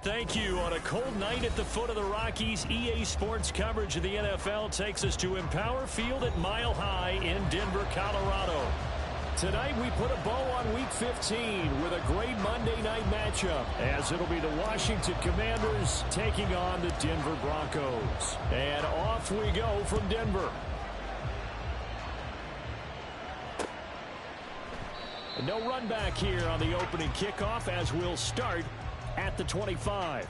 thank you. On a cold night at the foot of the Rockies, EA Sports coverage of the NFL takes us to Empower Field at Mile High in Denver, Colorado. Tonight we put a bow on Week 15 with a great Monday night matchup, as it'll be the Washington Commanders taking on the Denver Broncos. And off we go from Denver. And no run back here on the opening kickoff, as we'll start at the 25.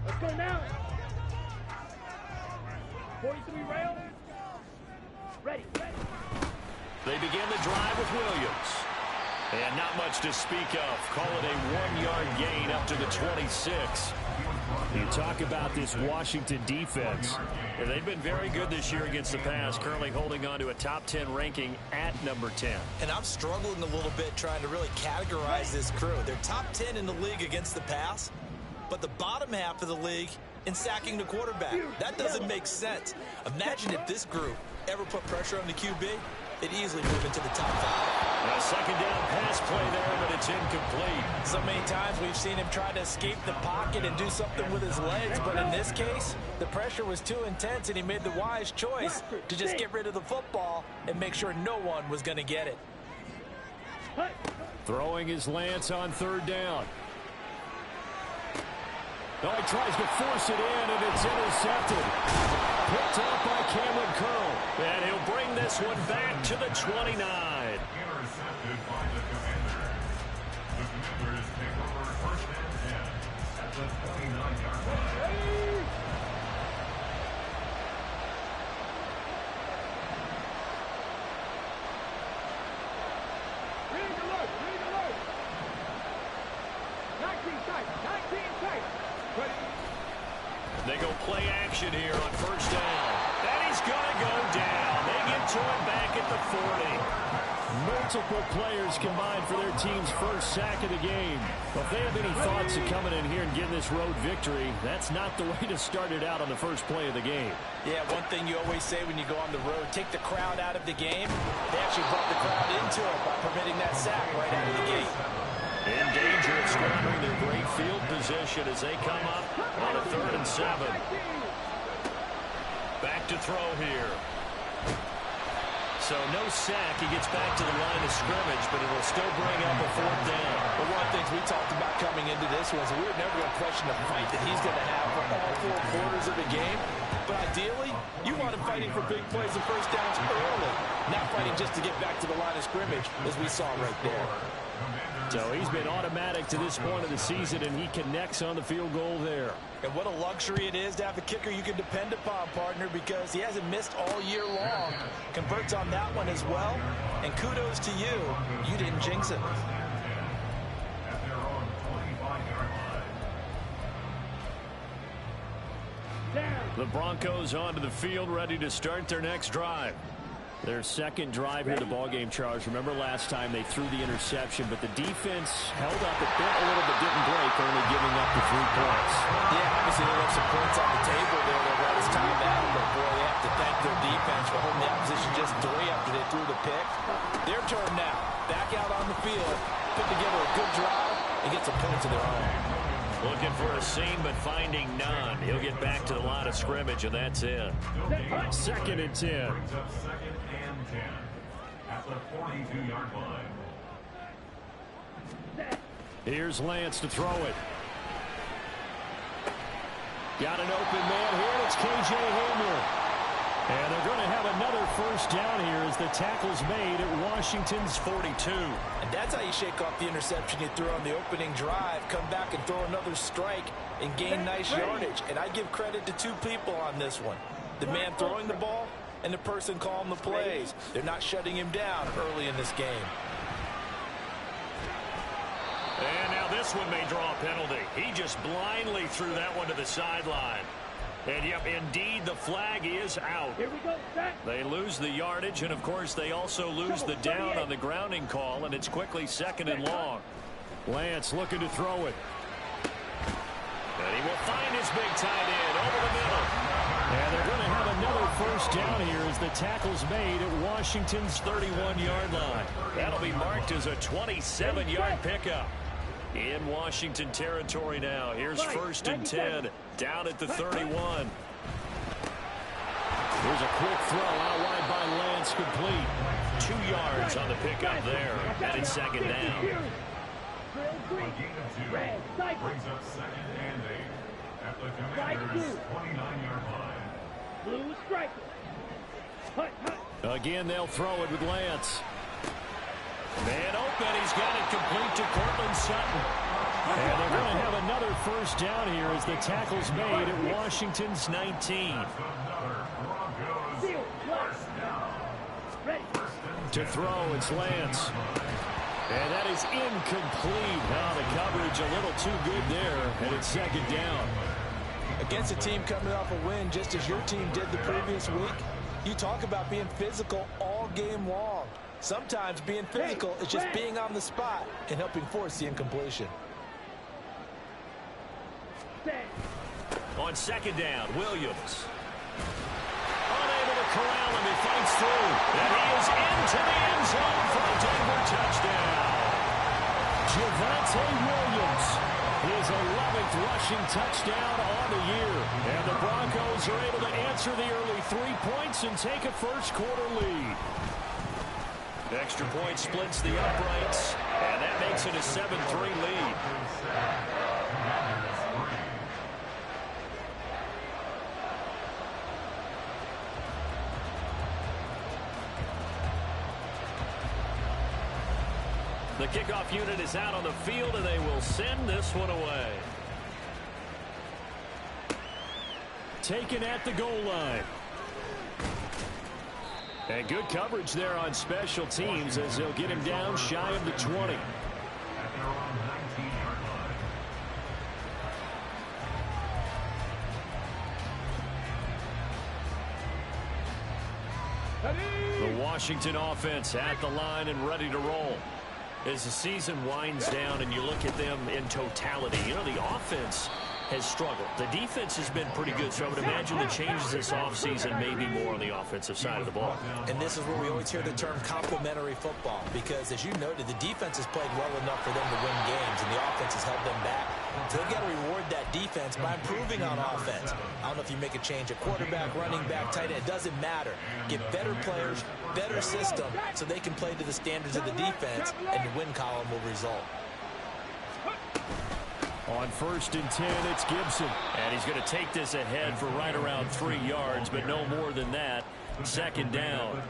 Let's go now. 43 rail. Ready. They begin the drive with Williams. And not much to speak of. Call it a 1-yard gain up to the 26. You talk about this Washington defense. And they've been very good this year against the pass, currently holding on to a top 10 ranking at number 10. And I'm struggling a little bit trying to really categorize this crew. They're top 10 in the league against the pass, but the bottom half of the league in sacking the quarterback. That doesn't make sense. Imagine if this group ever put pressure on the QB, it'd easily move into the top 5. A second down pass play there, but it's incomplete. So many times we've seen him try to escape the pocket and do something with his legs, but in this case, the pressure was too intense and he made the wise choice to just get rid of the football and make sure no one was going to get it. Throwing his Lance on third down. Oh, he tries to force it in, and it's intercepted. Picked up by Cameron Curl. And he'll bring this one back to the 29. Intercepted by the Commander. The Commanders take over first and 10 at the 29-yard line. Read alert. 19 tight. They go play action here on first down. And he's going to go down. They get to him back at the 40. Multiple players combined for their team's first sack of the game. Well, if they have any thoughts of coming in here and getting this road victory, that's not the way to start it out on the first play of the game. Yeah, one thing you always say when you go on the road, take the crowd out of the game. They actually brought the crowd into it by permitting that sack right out of the gate. In danger of squandering their great field position as they come up on a 3rd and 7. Back to throw here. So no sack. He gets back to the line of scrimmage, but it'll still bring up a 4th down. But one of the things we talked about coming into this was we were never going to question the fight that he's going to have for all 4 quarters of the game. But ideally, you want him fighting for big plays and first downs early, not fighting just to get back to the line of scrimmage, as we saw right there. So he's been automatic to this point of the season, and he connects on the field goal there. And what a luxury it is to have a kicker you can depend upon, partner, because he hasn't missed all year long. Converts on that one as well. And kudos to you. You didn't jinx it. At their own 25-yard line. The Broncos onto the field, ready to start their next drive. Their second drive here, the ballgame, Charles. Remember last time they threw the interception, but the defense held up a bit, a little bit, didn't break, only giving up the 3 points. Yeah, obviously they left some points on the table there. They let us time out, but boy, they have to thank their defense for holding the opposition just 3 after they threw the pick. Their turn now. Back out on the field, put together a good drive, and get some points of their own. Looking for a seam, but finding none. He'll get back to the line of scrimmage, and that's it. 2nd and 10. Brings up 2nd and 10 at the 42-yard line. Here's Lance to throw it. Got an open man here, and it's K.J. Hamler. And they're going to have another first down here as the tackle's made at Washington's 42. And that's how you shake off the interception you threw on the opening drive. Come back and throw another strike and gain nice yardage. And I give credit to 2 people on this one. The man throwing the ball and the person calling the plays. They're not shutting him down early in this game. And now this one may draw a penalty. He just blindly threw that one to the sideline. And, yep, indeed, the flag is out. Here we go, set. They lose the yardage, and, of course, they also lose the down on the grounding call, and it's quickly 2nd and long. Lance looking to throw it. And he will find his big tight end over the middle. And they're going to have another first down here as the tackle's made at Washington's 31-yard line. That'll be marked as a 27-yard pickup. In Washington territory now. Here's first and 10 down at the 31. Here's a quick throw out wide by Lance, complete. 2 yards on the pickup there, and it's second down. Brings up second and 8 at the Commander's 29-yard line. Blue striker. Again, they'll throw it with Lance. Man open, he's got it complete to Cortland Sutton. And they're going to have another first down here as the tackle's made at Washington's 19. To throw, it's Lance. And that is incomplete. Now the coverage a little too good there, and it's second down. Against a team coming off a win, just as your team did the previous week, you talk about being physical all game long. Sometimes being physical is just being on the spot and helping force the incompletion. On second down, Williams. Unable to corral him, he fights through. And he is into the end zone for a Denver touchdown. Javonte Williams, his 11th rushing touchdown on the year. And the Broncos are able to answer the early 3 points and take a first-quarter lead. Extra point splits the uprights, and that makes it a 7-3 lead. The kickoff unit is out on the field, and they will send this one away. Taken at the goal line. And good coverage there on special teams as they'll get him down shy of the 20. The Washington offense at the line and ready to roll. As the season winds down and you look at them in totality, you know, the offense has struggled. The defense has been pretty good, so I would imagine the changes this offseason may be more on the offensive side of the ball. And this is where we always hear the term complementary football, because as you noted, the defense has played well enough for them to win games, and the offense has held them back. So they've got to reward that defense by improving on offense. I don't know if you make a change at quarterback, running back, tight end. It doesn't matter. Get better players, better system, so they can play to the standards of the defense, and the win column will result. On first and 10, it's Gibson. And he's going to take this ahead for right around 3 yards, but no more than that. Second down.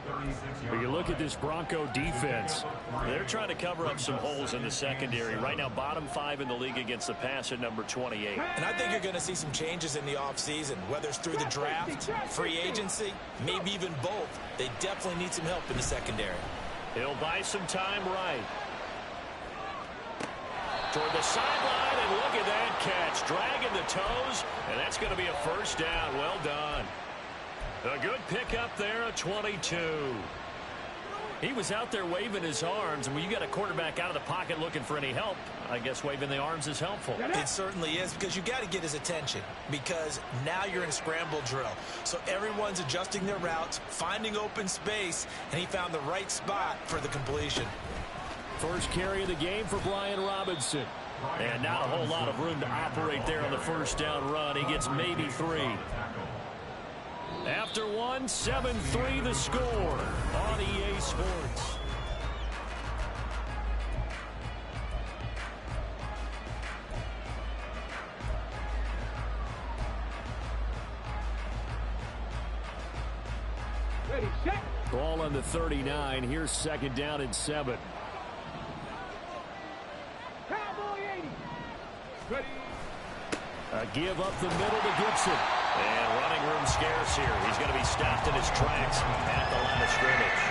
But you look at this Bronco defense. They're trying to cover up some holes in the secondary. Right now, bottom 5 in the league against the pass at number 28. And I think you're going to see some changes in the offseason, whether it's through the draft, free agency, maybe even both. They definitely need some help in the secondary. He'll buy some time right. Toward the sideline, and look at that catch. Dragging the toes, and that's going to be a first down. Well done. A good pickup there at 22. He was out there waving his arms, and when you got a quarterback out of the pocket looking for any help, I guess waving the arms is helpful. It certainly is, because you got to get his attention, because now you're in scramble drill. So everyone's adjusting their routes, finding open space, and he found the right spot for the completion. First carry of the game for Brian Robinson. And not a whole lot of room to operate there on the first down run. He gets maybe 3. After one, 7-3 the score on EA Sports. Ready, set. Ball on the 39. Here's second down and 7. A give up the middle to Gibson. And running room scarce here. He's going to be stopped in his tracks at the line of scrimmage.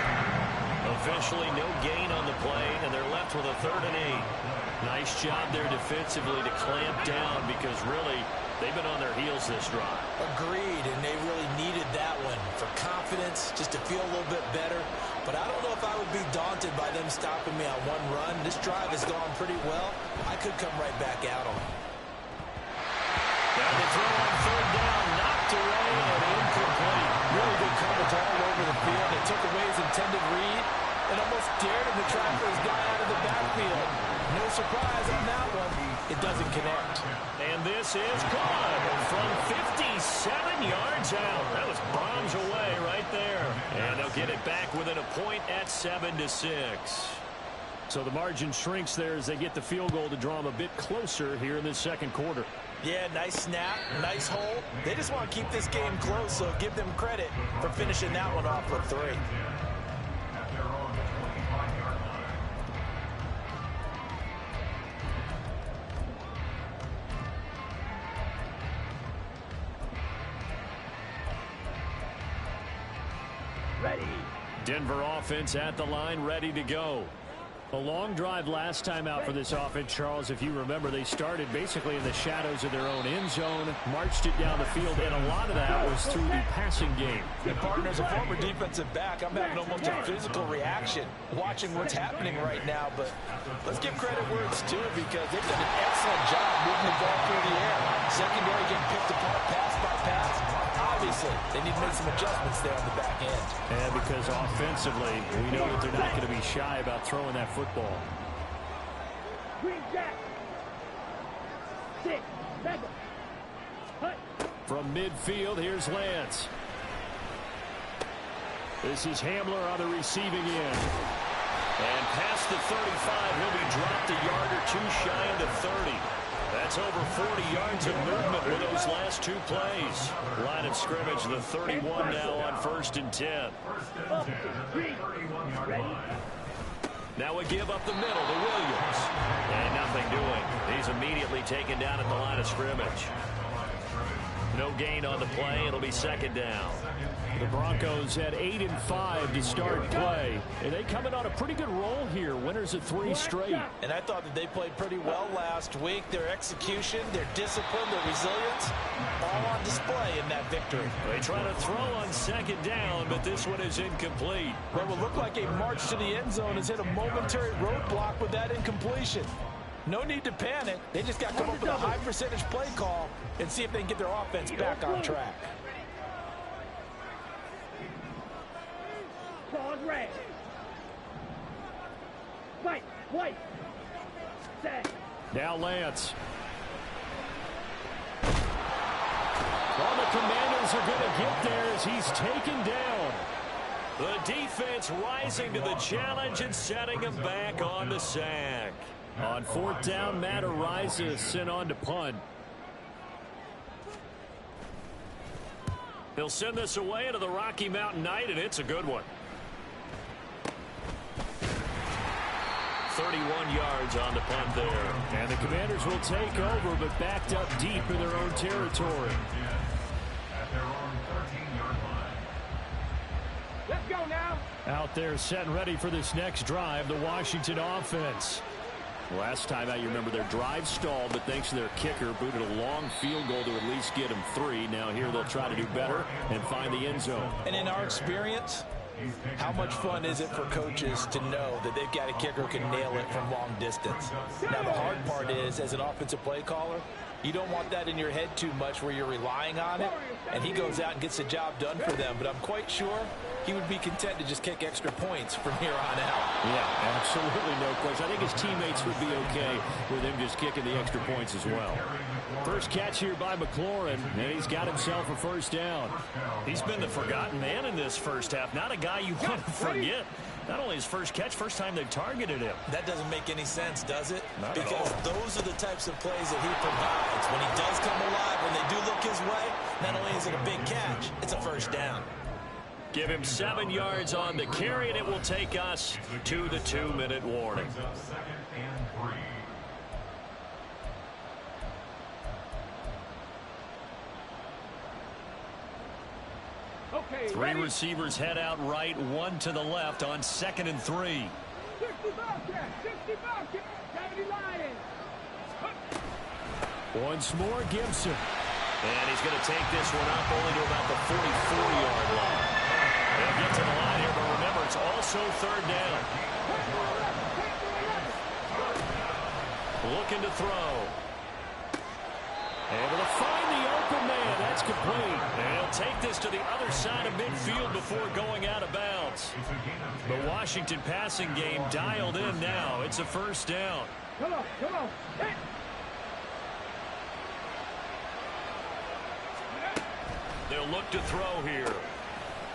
Officially no gain on the play, and they're left with a 3rd and 8. Nice job there defensively to clamp down, because really they've been on their heels this drive. Agreed, and they really needed that one for confidence, just to feel a little bit better. But I don't know if I would be daunted by them stopping me on one run. This drive has gone pretty well. I could come right back out on it. And the throw on third down, knocked away and incomplete. Really good coverage all over the field. It took away his intended read and almost dared him to try for his guy out of the backfield. No surprise on that one. It doesn't connect. And this is good from 57 yards out. That was bombs away right there. And they'll get it back within a point at 7-6. So the margin shrinks there as they get the field goal to draw them a bit closer here in this second quarter. Yeah, nice snap, nice hole. They just want to keep this game close, so give them credit for finishing that one off with 3. Ready. Denver offense at the line, ready to go. A long drive last time out for this offense, Charles. If you remember, they started basically in the shadows of their own end zone, marched it down the field, and a lot of that was through the passing game. And partners, a former defensive back, I'm having almost a physical reaction watching what's happening right now. But let's give credit where it's due, because they've done an excellent job moving the ball through the air. Secondary getting picked apart pass by pass. Obviously, they need to make some adjustments there on the back end. And because offensively, we know that they're not going to be shy about throwing that football. Green jack. 6, 7. Hut. From midfield, here's Lance. This is Hamler on the receiving end. And past the 35, he'll be dropped a yard or two shy of the 30. That's over 40 yards of movement with those last 2 plays. Line of scrimmage, the 31 now on 1st and 10. Up. 3. Ready. Now we give up the middle to Williams. And nothing doing. He's immediately taken down at the line of scrimmage. No gain on the play. It'll be 2nd down. The Broncos had 8 and 5 to start play. And they come in on a pretty good roll here. Winners of 3 straight. And I thought that they played pretty well last week. Their execution, their discipline, their resilience, all on display in that victory. They try to throw on 2nd down, but this one is incomplete. What will look like a march to the end zone has hit a momentary roadblock with that incompletion. No need to panic. They just got to come up with a high percentage play call and see if they can get their offense back on track. Pause red. Fight. White. Set. Now Lance. Well, the Commanders are going to get there as he's taken down. The defense rising to the challenge and setting him back on the sack. On 4th down, Matt Ariza sent on to punt. He'll send this away into the Rocky Mountain Night, and it's a good one. 31 yards on the punt there. And the Commanders will take over, but backed up deep in their own territory. At their own 13-yard line. Let's go now. Out there set and ready for this next drive, the Washington offense. Last time out, you remember their drive stalled, but thanks to their kicker, booted a long field goal to at least get them 3. Now here they'll try to do better and find the end zone. And in our experience, how much fun is it for coaches to know that they've got a kicker who can nail it from long distance? Now, the hard part is, as an offensive play caller, you don't want that in your head too much where you're relying on it, and he goes out and gets the job done for them. But I'm quite sure he would be content to just kick extra points from here on out. Yeah, absolutely no question. I think his teammates would be okay with him just kicking the extra points as well. First catch here by McLaurin, and he's got himself a 1st down. He's been the forgotten man in this first half. Not a guy you want to forget. Not only his first catch, first time they've targeted him. That doesn't make any sense, does it? Not at because all. those are the types of plays that he provides. When he does come alive, when they do look his way, not only is it a big catch, it's a 1st down. Give him 7 yards on the carry, and it will take us to the 2-minute warning. 2nd and 3. Okay. 3 ready. receivers head out right, 1 to the left on 2nd and 3. 60 Bobcat. 60 Bobcat. 70 Lions. Once more, Gibson. And he's going to take this one up only to about the 44-yard line. They'll get to the line here, but remember, it's also 3rd down. Looking to throw. Able to find the open man. That's complete. And he'll take this to the other side of midfield before going out of bounds. The Washington passing game dialed in now. It's a first down. Come on, come on. Hit. They'll look to throw here.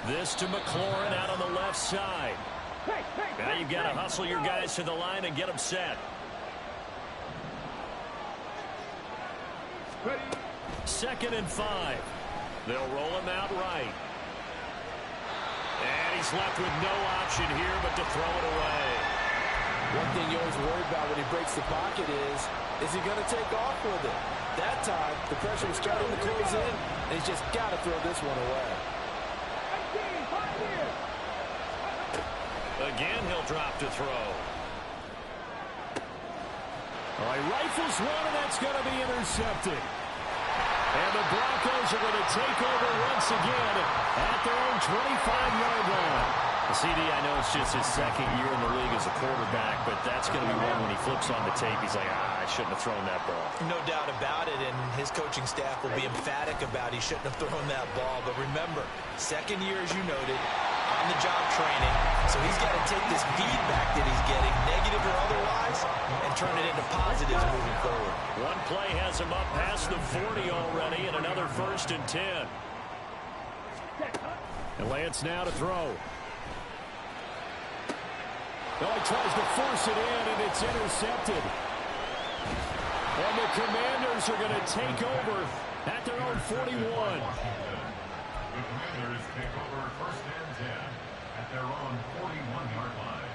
This to McLaurin out on the left side. Now you've got to hustle your guys to the line and get them set. Ready. 2nd and 5. They'll roll him out right. And he's left with no option here but to throw it away. One thing you always worry about when he breaks the pocket is he going to take off with it? That time, the pressure was starting to close in, and he's just got to throw this one away. Again, he'll drop to throw. All right, rifles one, and that's going to be intercepted. And the Broncos are going to take over once again at their own 25-yard line. CD, I know it's just his 2nd year in the league as a quarterback, but that's going to be one when he flips on the tape. He's like, I shouldn't have thrown that ball. No doubt about it, and his coaching staff will be emphatic about he shouldn't have thrown that ball. But remember, 2nd year, as you noted, on-the-job training, so he's got to take this feedback that he's getting, negative or otherwise, and turn it into positives moving forward. One play has him up past the 40 already, and another 1st and 10. And Lance now to throw. Oh, he tries to force it in, and it's intercepted. And the Commanders are going to take over at their own 41. The Commanders take over 1st and 10 at their own 41-yard line.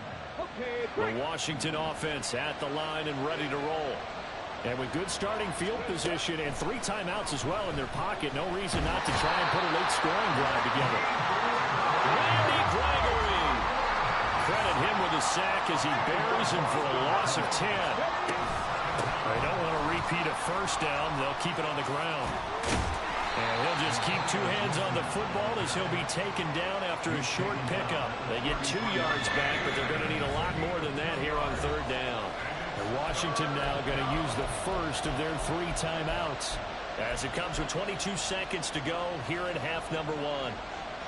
The Washington offense at the line and ready to roll. And with good starting field position and 3 timeouts as well in their pocket, no reason not to try and put a late scoring drive together. Randy Gregory. Credit him with a sack as he buries him for a loss of 10. They don't want to repeat a first down. They'll keep it on the ground. And he'll just keep 2 hands on the football as he'll be taken down after a short pickup. They get 2 yards back, but they're going to need a lot more than that here on 3rd down. And Washington now going to use the first of their 3 timeouts as it comes with 22 seconds to go here in half number 1.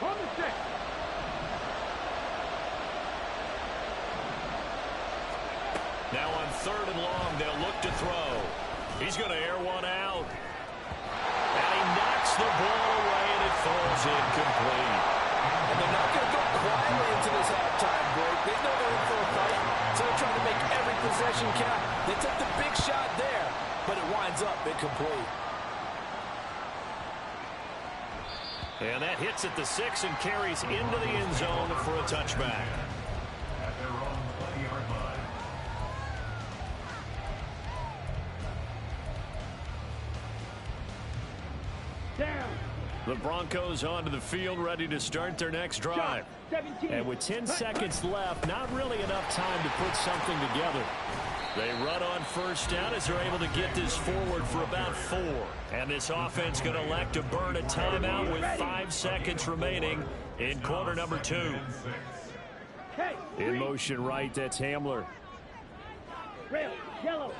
On the stick. Now on 3rd and long, they'll look to throw. He's going to air one out. And he knocks the ball away, and it falls incomplete. And they're not going to go quietly into this halftime break. They know they're in for a fight, so they're trying to make every possession count. They took the big shot there, but it winds up incomplete. And that hits at the 6 and carries into the end zone for a touchback. At their own 20-yard line. Down. The Broncos onto the field, ready to start their next drive. 17. And with 10 seconds left, not really enough time to put something together. They run on first down as they're able to get this forward for about 4. And this offense going to elect to burn a timeout with 5 seconds remaining in quarter number 2. In motion right, that's Hamler. Rail, yellow.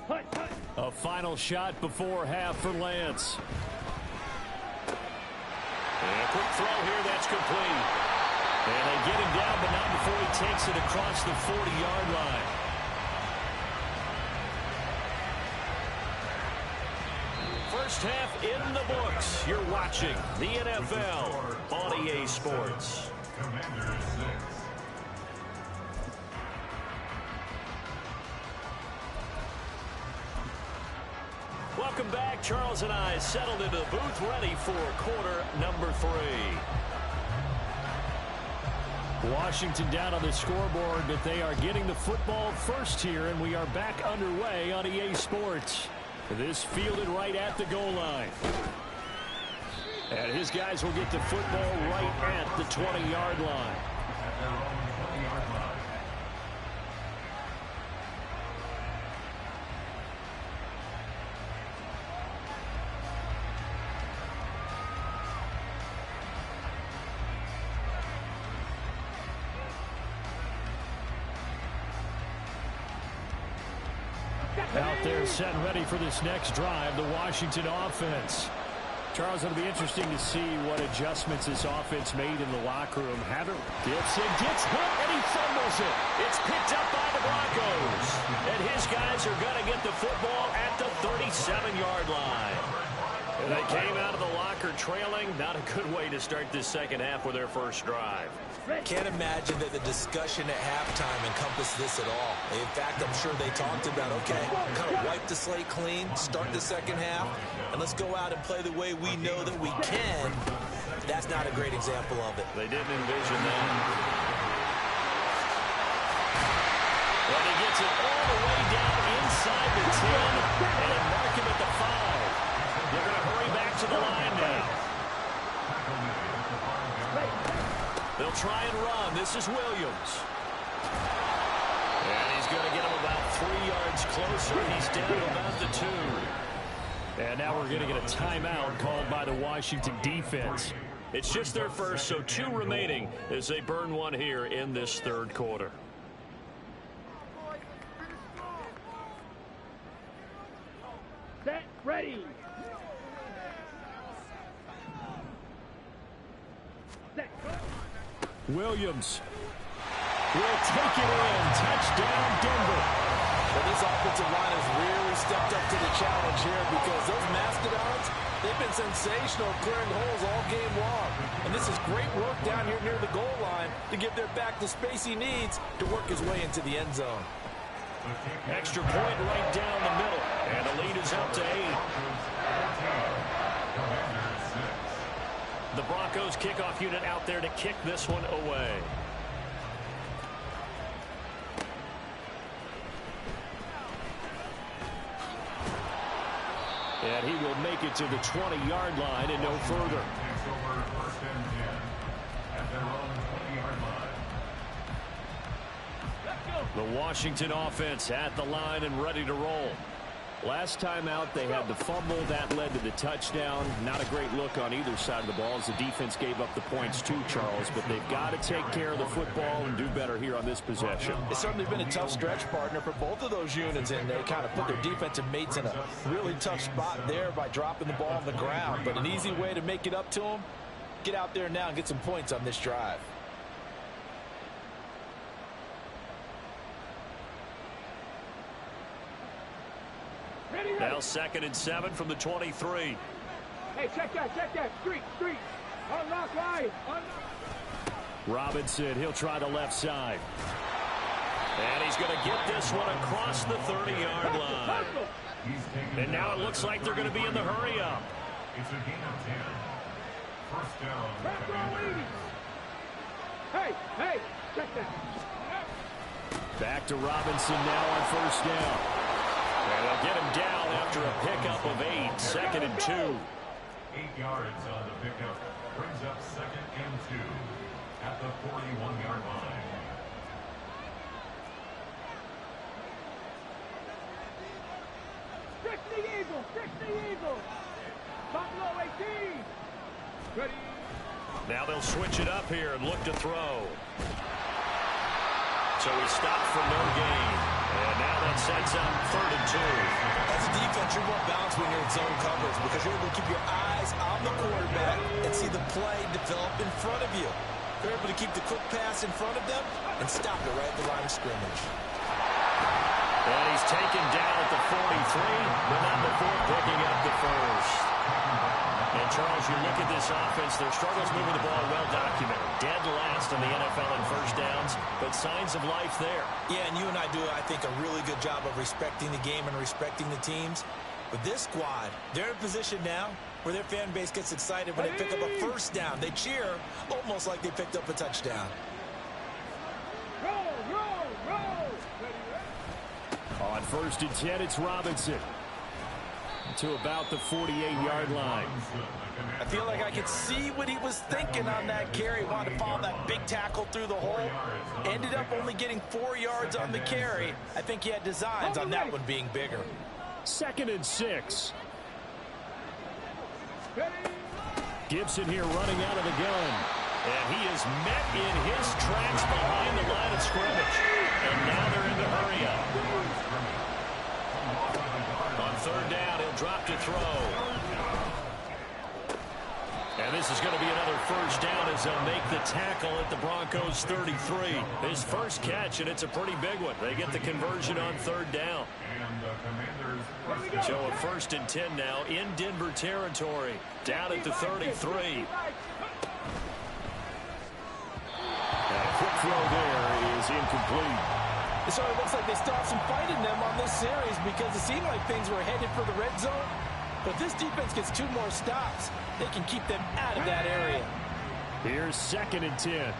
Hut, hut. A final shot before half for Lance. And a quick throw here, that's complete. And they get him down, but not before he takes it across the 40-yard line. First half in the books. You're watching the NFL on EA Sports. Commanders 6. Welcome back. Charles and I settled into the booth, ready for quarter number 3. Washington down on the scoreboard, but they are getting the football first here, and we are back underway on EA Sports. This fielded right at the goal line. And his guys will get the football right at the 20-yard line. At their own 20-yard line. Out there set and ready for this next drive, the Washington offense. Charles, it'll be interesting to see what adjustments this offense made in the locker room. Gibson gets hit, and he fumbles it. It's picked up by the Broncos. And his guys are going to get the football at the 37-yard line. And they came out of the locker trailing. Not a good way to start this second half with their first drive. Can't imagine that the discussion at halftime encompassed this at all. In fact, I'm sure they talked about, okay, kind of wipe the slate clean, start the second half, and let's go out and play the way we know that we can. That's not a great example of it. They didn't envision that. And he gets it all the way down inside the 10 and mark him at the 5. They're going to hurry back to the line now. They'll try and run. This is Williams. And he's going to get him about 3 yards closer. He's down to about the 2. And now we're going to get a timeout called by the Washington defense. It's just their first, so 2 remaining as they burn one here in this third quarter. Set, ready. Set, go. Williams will take it in. Touchdown, Denver. Well, this offensive line has really stepped up to the challenge here because those Mastodons, they've been sensational clearing holes all game long. And this is great work down here near the goal line to give their back the space he needs to work his way into the end zone. Extra point right down the middle. And the lead is up to 8. The Broncos kickoff unit out there to kick this one away. And he will make it to the 20-yard line and no further. The Washington offense at the line and ready to roll. Last time out, they had the fumble. That led to the touchdown. Not a great look on either side of the ball as the defense gave up the points too, Charles. But they've got to take care of the football and do better here on this possession. It's certainly been a tough stretch, partner, for both of those units, and they kind of put their defensive mates in a really tough spot there by dropping the ball on the ground. But an easy way to make it up to them, get out there now and get some points on this drive. Now 2nd and 7 from the 23. Hey, check that. Street. Unlock line. Robinson, he'll try the left side. And he's going to get this one across the 30-yard line. And now it looks like they're going to be in the hurry-up. It's a gain of 10. First down. Hey, check that. Back to Robinson now on first down. And they'll get him down after a pickup of 8. 2nd and 2. 8 yards on the pickup. Brings up 2nd and 2 at the 41-yard line. Stick the Eagle. Buffalo 18. Ready. Now they'll switch it up here and look to throw. So he stopped for no gain. And now that sets up 3rd and 2. As a defense, you're more balanced when you're in zone coverage because you're able to keep your eyes on the quarterback and see the play develop in front of you. You're able to keep the quick pass in front of them and stop it right at the line of scrimmage. And he's taken down at the 43, but not before picking up the first. And Charles, you look at this offense, their struggles moving the ball well documented. Dead last in the NFL in first downs, but signs of life there. Yeah, and you and I do, I think, a really good job of respecting the game and respecting the teams. But this squad, they're in a position now where their fan base gets excited when they pick up a first down. They cheer almost like they picked up a touchdown. Roll. On 1st and 10, it's Robinson to about the 48-yard line. I feel like I could see what he was thinking on that carry. Wanted to follow that big tackle through the hole. Ended up only getting 4 yards on the carry. I think he had designs on that one being bigger. 2nd and 6. Gibson here running out of the gun. And he is met in his tracks behind the line of scrimmage. And now they're in the hurry-up. drop to throw. And this is going to be another first down as they'll make the tackle at the Broncos 33. His first catch, and it's a pretty big one. They get the conversion on third down. So a 1st and 10 now in Denver territory. Down at the 33. A quick throw there is incomplete. It sort of looks like they still have some fight in them on this series because it seemed like things were headed for the red zone. But this defense gets 2 more stops. They can keep them out of that area. Here's 2nd and 10.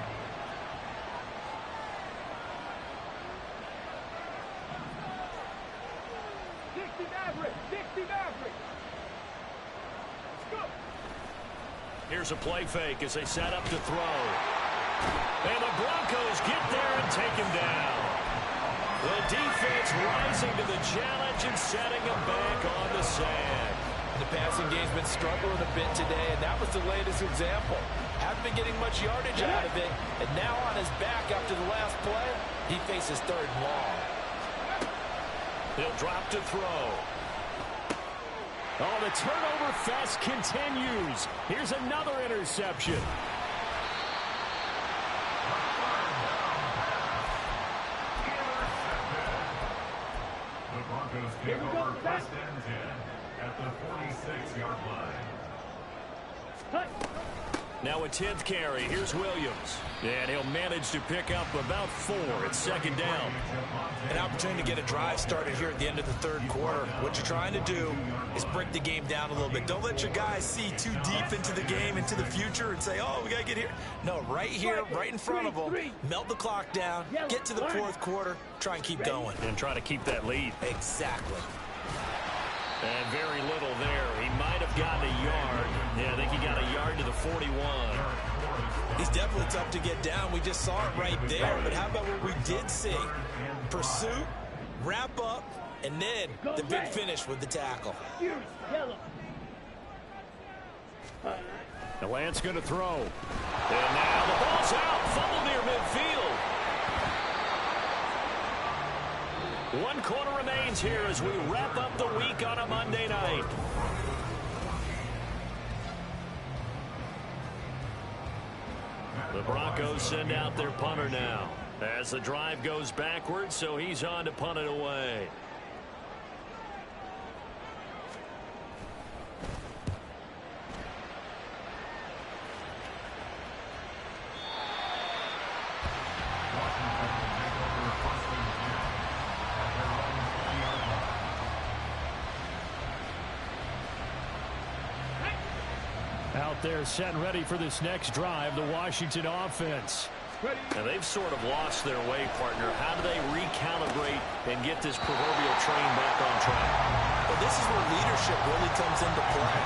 Here's a play fake as they set up to throw. And the Broncos get there and take him down. The defense rising to the challenge and setting him back on the sand. The passing game's been struggling a bit today, and that was the latest example. Haven't been getting much yardage out of it, and now on his back after the last play, he faces 3rd and long. He'll drop to throw. Oh, the turnover fest continues. Here's another interception. The Broncos take over 1st and 10 at the 46-yard line. Now a 10th carry. Here's Williams. And he'll manage to pick up about 4. It's 2nd down. An opportunity to get a drive started here at the end of the 3rd quarter. What you're trying to do is break the game down a little bit. Don't let your guys see too deep into the game, into the future, and say, oh, we got to get here. No, right here, right in front of them. Melt the clock down, get to the 4th quarter, try and keep going. And try to keep that lead. Exactly. And very little there. He might have gotten a yard. Yeah, I think he got a yard to the 41. He's definitely tough to get down. We just saw it right there. But how about what we did see? Pursuit, wrap up, and then the big finish with the tackle. The Lance going to throw. And now the ball's out. Fumble near midfield. 1 quarter remains here as we wrap up the week on a Monday night. The Broncos send out their punter now as the drive goes backwards, so he's on to punt it away. Out there set and ready for this next drive, the Washington offense. And they've sort of lost their way, partner. How do they recalibrate and get this proverbial train back on track? Well, this is where leadership really comes into play.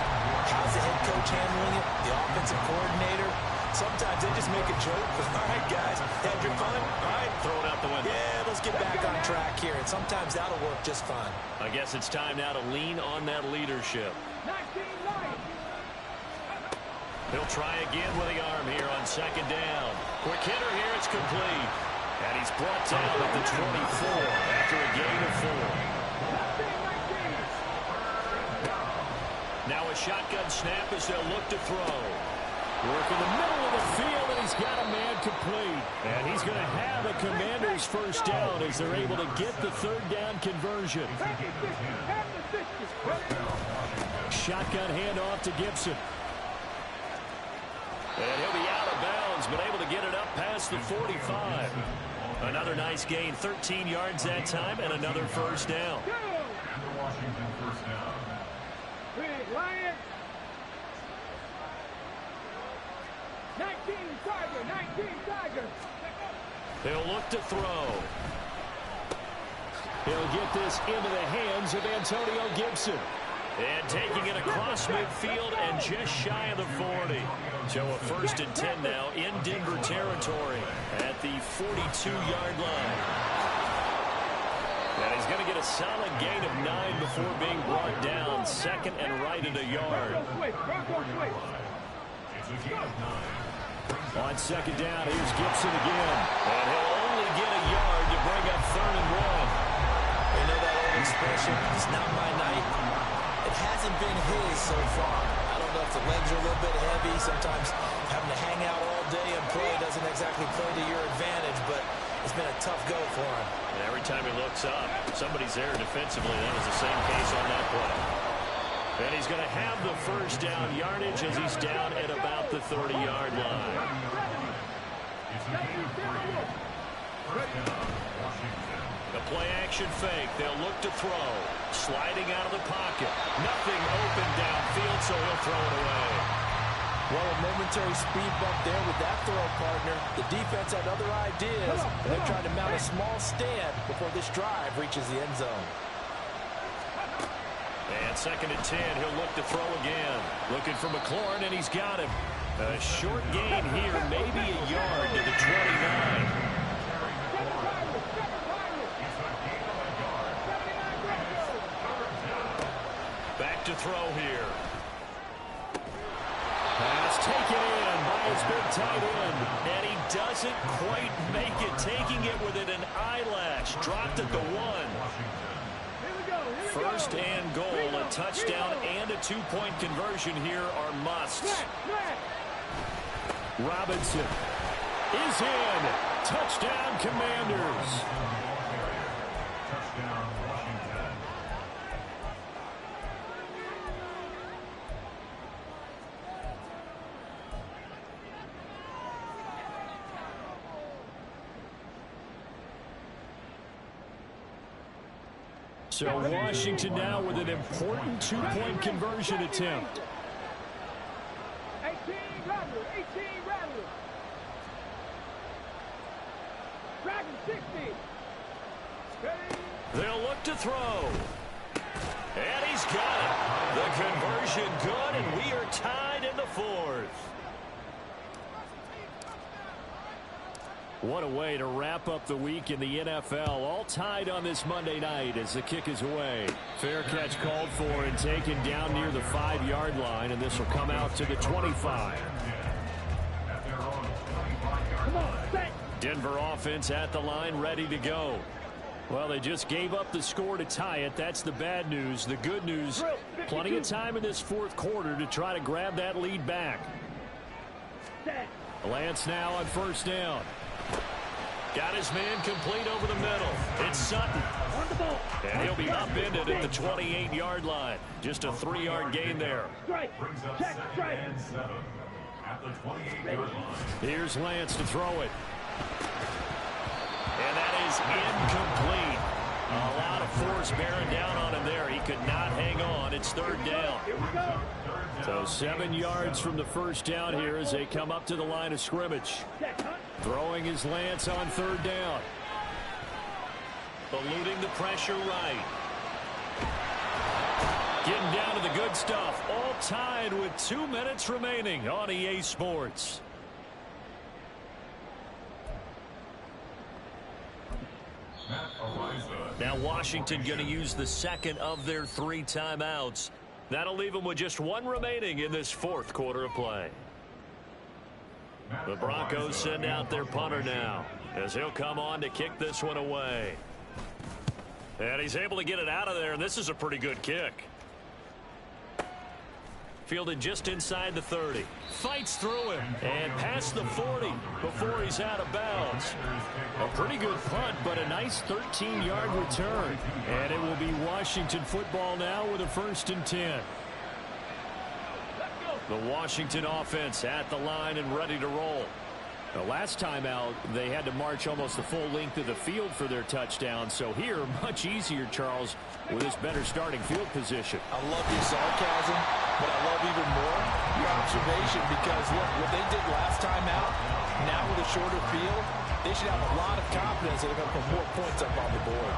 How's the head coach handling it? The offensive coordinator? Sometimes they just make a joke. All right, guys, had your fun? All right, Throw it out the window. yeah, let's get back on track here. And sometimes that'll work just fine. I guess it's time now to lean on that leadership. He'll try again with the arm here on 2nd down. Quick hitter here, it's complete. And he's brought down at the 24 after a gain of 4. Now a shotgun snap as they'll look to throw. Work in the middle of the field, and he's got a man complete. And he's going to have a Commander's first down as they're able to get the 3rd down conversion. Shotgun handoff to Gibson. And he'll be out of bounds, but able to get it up past the 45. Another nice gain, 13 yards that time, and another first down. And the Washington first down. Lion. 19 Tiger. They'll look to throw. He'll get this into the hands of Antonio Gibson. And taking it across midfield and just shy of the 40. So a 1st and 10 now in Denver territory at the 42-yard line. And he's going to get a solid gain of 9 before being brought down. 2nd and right at a yard. It's a gain of 9. On 2nd down, here's Gibson again. And he'll only get a yard to bring up 3rd and 1. You know that old expression, it's not my night. It hasn't his so far. I don't know if the legs are a little bit heavy. Sometimes having to hang out all day and play doesn't exactly play to your advantage, but it's been a tough go for him. And every time he looks up, somebody's there defensively. That was the same case on that play. And he's going to have the first down yardage as he's down at about the 30-yard line. The play-action fake. They'll look to throw. Sliding out of the pocket. Nothing open downfield, so he'll throw it away. Well, a momentary speed bump there with that throw, partner. The defense had other ideas, and they're trying to mount a small stand before this drive reaches the end zone. And 2nd and 10, he'll look to throw again. Looking for McLaurin, and he's got him. A short gain here, maybe a yard to the 29. Back to throw here. Pass taken in by his big tight end. And he doesn't quite make it, taking it within an eyelash. Dropped at the 1. First and goal, a touchdown and a 2-point conversion here are musts. Robinson is in. Touchdown, Commanders. Touchdown, Washington. So Washington now with an important 2-point conversion attempt. 18 Rattler. Dragon 60. They'll look to throw. And he's got it. The conversion good, and we are tied in the 4th. What a way to wrap up the week in the NFL. All tied on this Monday night as the kick is away. Fair catch called for and taken down near the 5-yard line, and this will come out to the 25. Denver offense at the line, ready to go. Well, they just gave up the score to tie it. That's the bad news. The good news, plenty of time in this 4th quarter to try to grab that lead back. Lance now on 1st down. Got his man complete over the middle. It's Sutton. And he'll be upended at the 28-yard line. Just a 3-yard gain there. Brings up 2nd and 7 at the 28-yard line. Here's Lance to throw it. And that is incomplete. A lot of force bearing down on him there. He could not hang on. It's 3rd down. So 7 yards from the first down here as they come up to the line of scrimmage. Throwing his Lance on 3rd down. Eluding the pressure right. Getting down to the good stuff. All tied with 2 minutes remaining on EA Sports. Now Washington going to use the 2nd of their 3 timeouts. That'll leave them with just 1 remaining in this 4th quarter of play. The Broncos send out their punter now as he'll come on to kick this one away. And he's able to get it out of there, and this is a pretty good kick. Fielded just inside the 30. Fights through him and past the 40 before he's out of bounds. A pretty good punt, but a nice 13-yard return. And it will be Washington football now with a 1st and 10. The Washington offense at the line and ready to roll. The last time out, they had to march almost the full length of the field for their touchdown. So here, much easier, Charles, with his better starting field position. I love your sarcasm, but I love even more your observation because, look, what they did last time out, now with a shorter field, they should have a lot of confidence that they're going to put more points up on the board.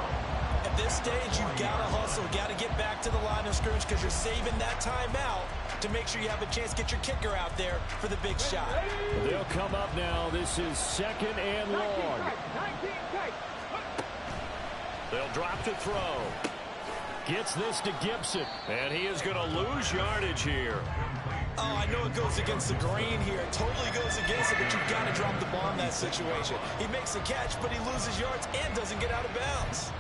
At this stage, you've got to hustle, got to get back to the line of scrimmage because you're saving that timeout to make sure you have a chance to get your kicker out there for the big shot. They'll come up now. This is 2nd and long. They'll drop to throw. Gets this to Gibson, and he is going to lose yardage here. Oh, I know it goes against the grain here. It totally goes against it, but you've got to drop the ball in that situation. He makes a catch, but he loses yards and doesn't get out of bounds.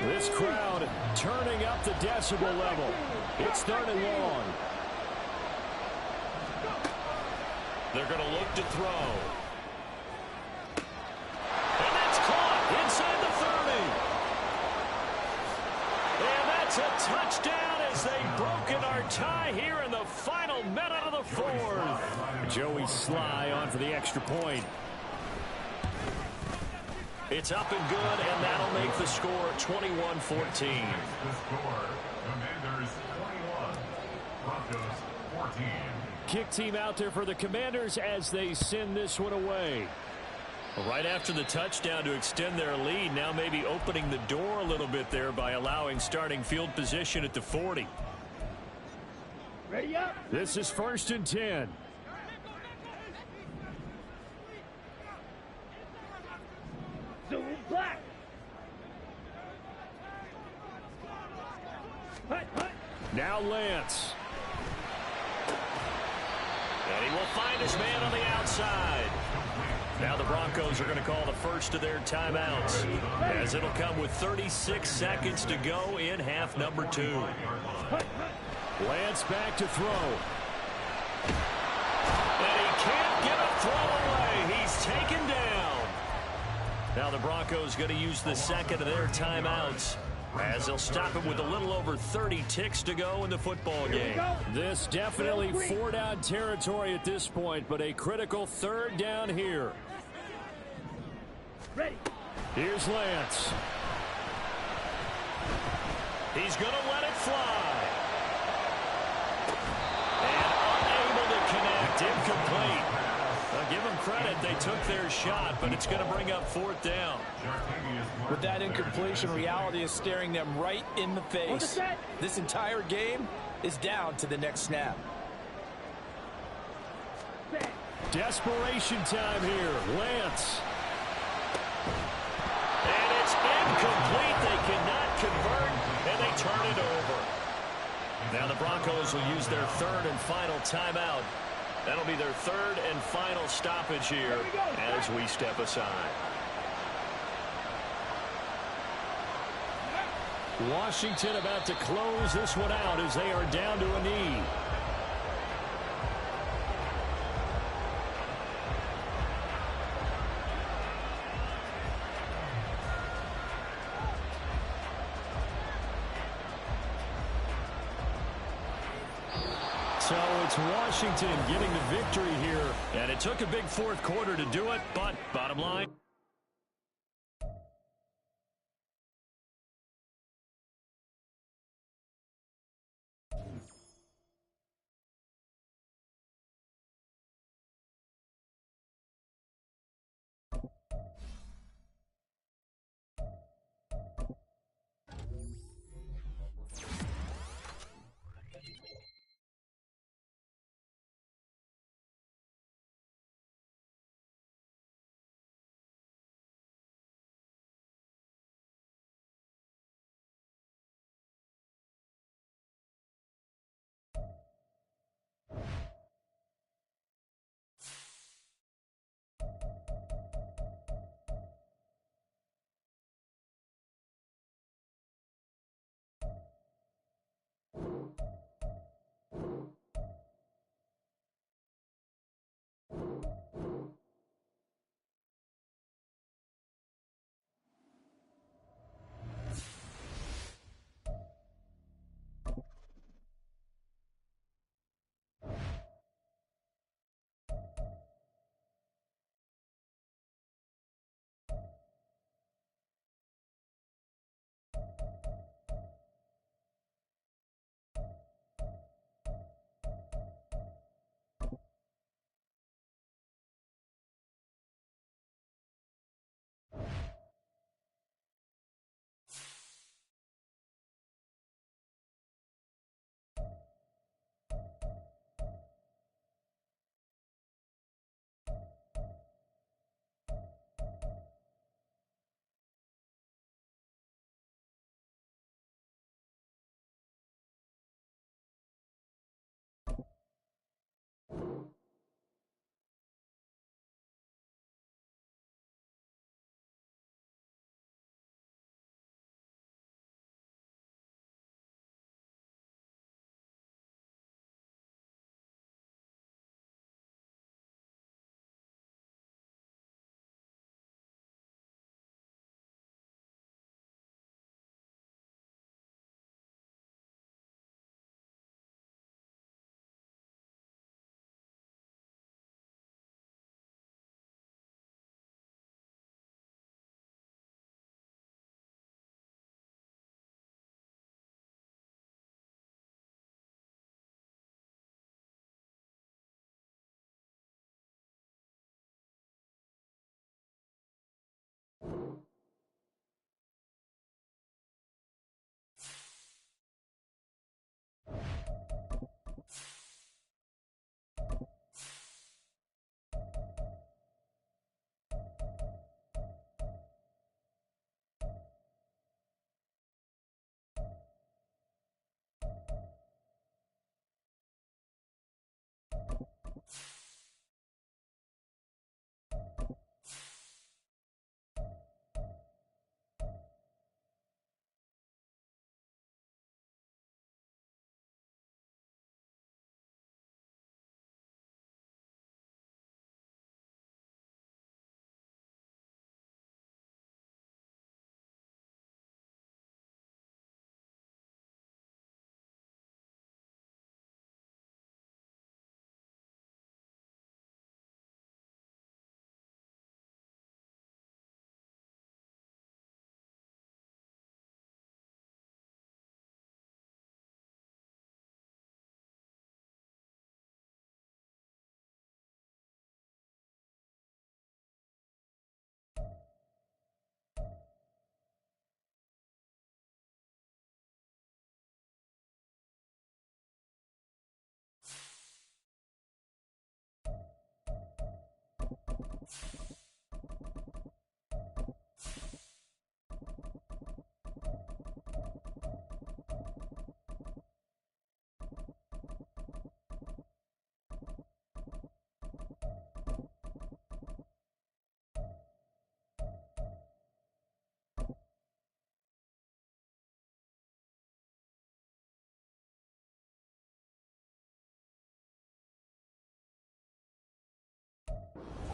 This crowd turning up the decibel level. It's 3rd and long. They're going to look to throw. And that's caught inside the 30. And that's a touchdown as they've broken our tie here in the final minute of the 4th. Joey Sly on for the extra point. It's up and good, and that'll make the score 21-14. The score, Commanders 21, Broncos 14. Kick team out there for the Commanders as they send this one away. Right after the touchdown to extend their lead, now maybe opening the door a little bit there by allowing starting field position at the 40. Ready up. This is 1st and 10. Black. Now Lance. And he will find his man on the outside. Now the Broncos are going to call the first of their timeouts, as it'll come with 36 seconds to go in half number 2. Lance back to throw. And he can't get a throw away. He's taken down. Now the Broncos going to use the second of their timeouts, as they'll stop him with a little over 30 ticks to go in the football game. This definitely 4-down territory at this point, but a critical 3rd down here. Ready. Here's Lance. He's going to let it fly. And unable to connect. Incomplete. I'll give them credit. They took their shot, but it's going to bring up 4th down. With that incompletion, reality is staring them right in the face. This entire game is down to the next snap. Desperation time here. Lance. And it's incomplete. They cannot convert, and they turn it over. Now the Broncos will use their 3rd and final timeout. That'll be their 3rd and final stoppage here as we step aside. Washington about to close this one out as they are down to a knee. So it's Washington getting the victory here. And it took a big 4th quarter to do it, but bottom line,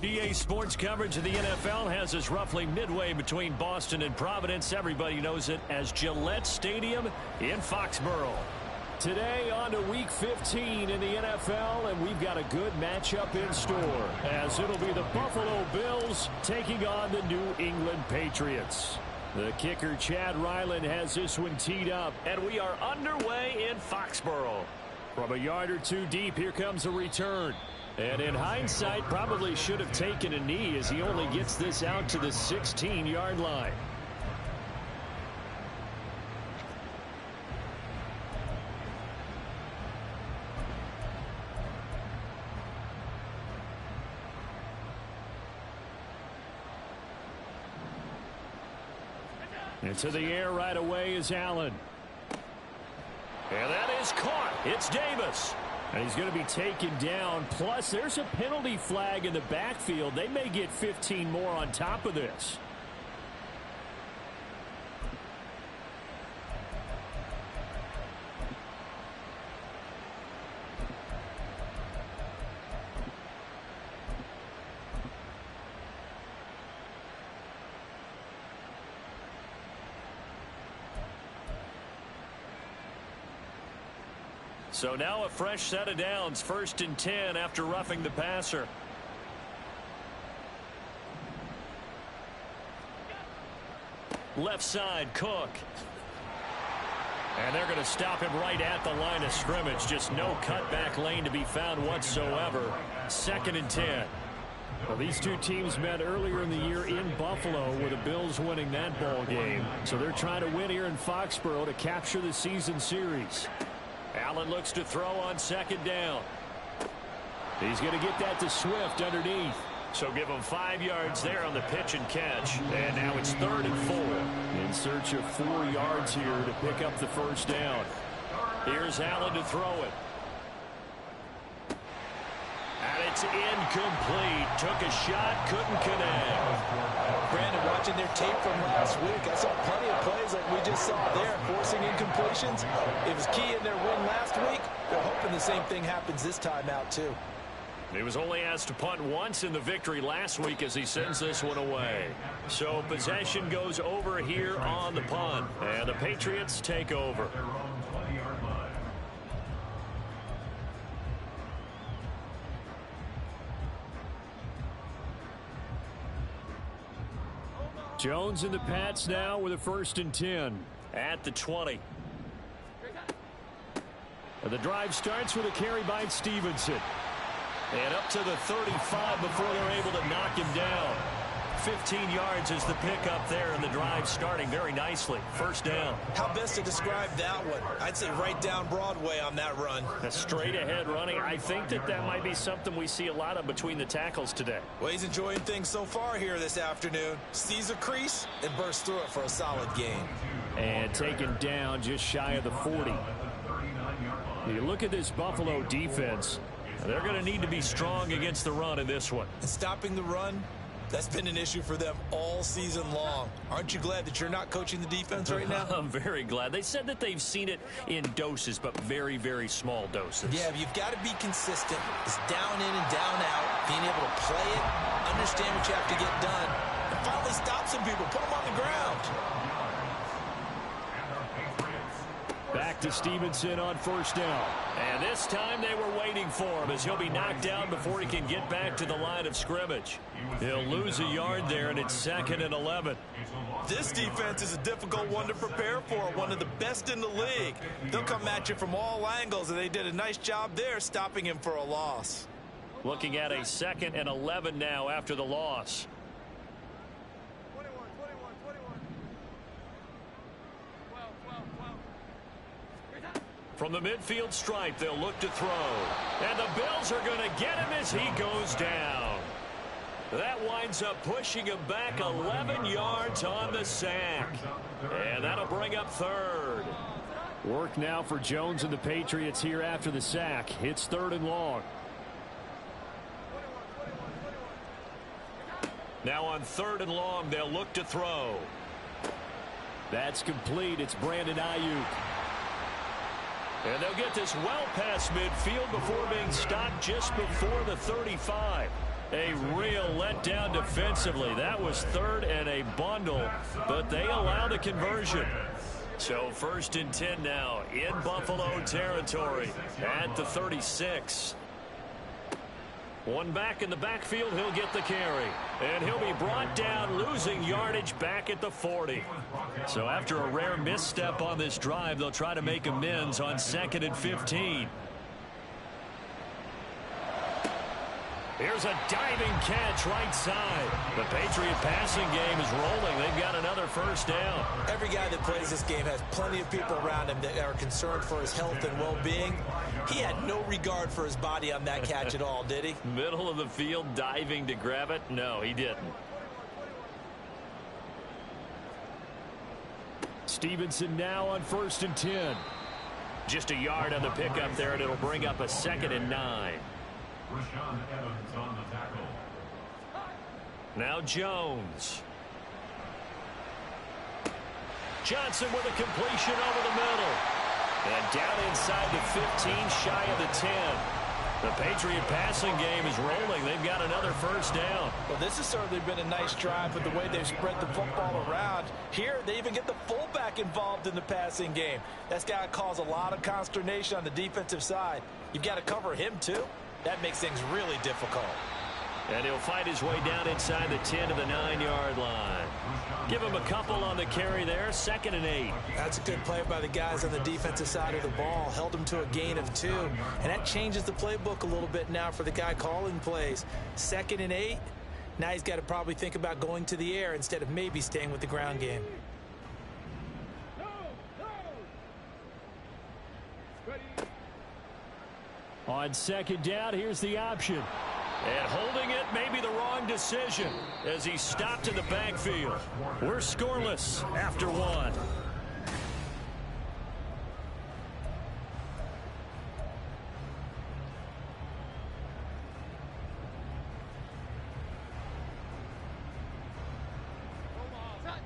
EA Sports coverage of the NFL has us roughly midway between Boston and Providence. Everybody knows it as Gillette Stadium in Foxborough. Today on to Week 15 in the NFL, and we've got a good matchup in store, as it'll be the Buffalo Bills taking on the New England Patriots. The kicker, Chad Ryland, has this one teed up, and we are underway in Foxborough. From a yard or two deep, here comes a return. And in hindsight, probably should have taken a knee as he only gets this out to the 16-yard line. Into the air right away is Allen. And that is caught. It's Davis. And he's going to be taken down. Plus, there's a penalty flag in the backfield. They may get 15 more on top of this. So now a fresh set of downs, 1st and 10 after roughing the passer. Left side, Cook. And they're going to stop him right at the line of scrimmage. Just no cutback lane to be found whatsoever. 2nd and 10. Well, these two teams met earlier in the year in Buffalo with the Bills winning that ball game. So they're trying to win here in Foxborough to capture the season series. Allen looks to throw on 2nd down. He's going to get that to Swift underneath. So give him 5 yards there on the pitch and catch. And now it's 3rd and 4. In search of 4 yards here to pick up the 1st down. Here's Allen to throw it. And it's incomplete. Took a shot, couldn't connect. Brandon, watching their tape from last week, I saw plenty of plays like we just saw there, forcing incompletions. It was key in their win last week. They're hoping the same thing happens this time out, too. He was only asked to punt once in the victory last week as he sends this one away. So possession goes over here on the punt, and the Patriots take over. Jones and the Pats now with a 1st and 10 at the 20. And the drive starts with a carry by Stevenson. And up to the 35 before they're able to knock him down. 15 yards is the pickup there, and the drive starting very nicely. 1st down. How best to describe that one? I'd say right down Broadway on that run. A straight ahead running. I think that might be something we see a lot of between the tackles today. Well, he's enjoying things so far here this afternoon. Sees a crease and bursts through it for a solid gain. And taken down just shy of the 40. You look at this Buffalo defense. They're going to need to be strong against the run in this one. And stopping the run, that's been an issue for them all season long. Aren't you glad that you're not coaching the defense right now? I'm very glad. They said that they've seen it in doses, but very, very small doses. Yeah, but you've got to be consistent. It's down in and down out, being able to play it, understand what you have to get done, and finally stop some people, put them on the ground. Back to Stevenson on 1st down. And this time they were waiting for him as he'll be knocked down before he can get back to the line of scrimmage. He'll lose a yard there, and it's 2nd and 11. This defense is a difficult one to prepare for, one of the best in the league. They'll come at you from all angles, and they did a nice job there stopping him for a loss. Looking at a 2nd and 11 now after the loss. From the midfield stripe, they'll look to throw. And the Bills are going to get him as he goes down. That winds up pushing him back 11 yards on the sack. And that'll bring up 3rd. Work now for Jones and the Patriots here after the sack. It's 3rd and long. Now on 3rd and long, they'll look to throw. That's complete. It's Brandon Ayuk. And they'll get this well past midfield before being stopped just before the 35. A real letdown defensively. That was third and a bundle, but they allowed a conversion. So 1st and 10 now in Buffalo territory at the 36. One back in the backfield. He'll get the carry. And he'll be brought down, losing yardage back at the 40. So after a rare misstep on this drive, they'll try to make amends on 2nd and 15. Here's a diving catch right side. The Patriot passing game is rolling. They've got another first down. Every guy that plays this game has plenty of people around him that are concerned for his health and well-being. He had no regard for his body on that catch at all, did he? Middle of the field, diving to grab it? No, he didn't. Stevenson now on 1st and 10. Just a yard on the pickup there, and it'll bring up a 2nd and 9. Rashaan Evans on the tackle. Now Jones. Johnson with a completion over the middle. And down inside the 15, shy of the 10. The Patriot passing game is rolling. They've got another first down. Well, this has certainly been a nice drive with the way they've spread the football around. Here, they even get the fullback involved in the passing game. That's got to cause a lot of consternation on the defensive side. You've got to cover him, too. That makes things really difficult. And he'll fight his way down inside the 10 to the 9-yard line. Give him a couple on the carry there. 2nd and 8. That's a good play by the guys on the defensive side of the ball. Held him to a gain of 2. And that changes the playbook a little bit now for the guy calling plays. 2nd and 8. Now he's got to probably think about going to the air instead of maybe staying with the ground game. On 2nd down, here's the option. And holding it may be the wrong decision as he stopped in the backfield. We're scoreless after 1.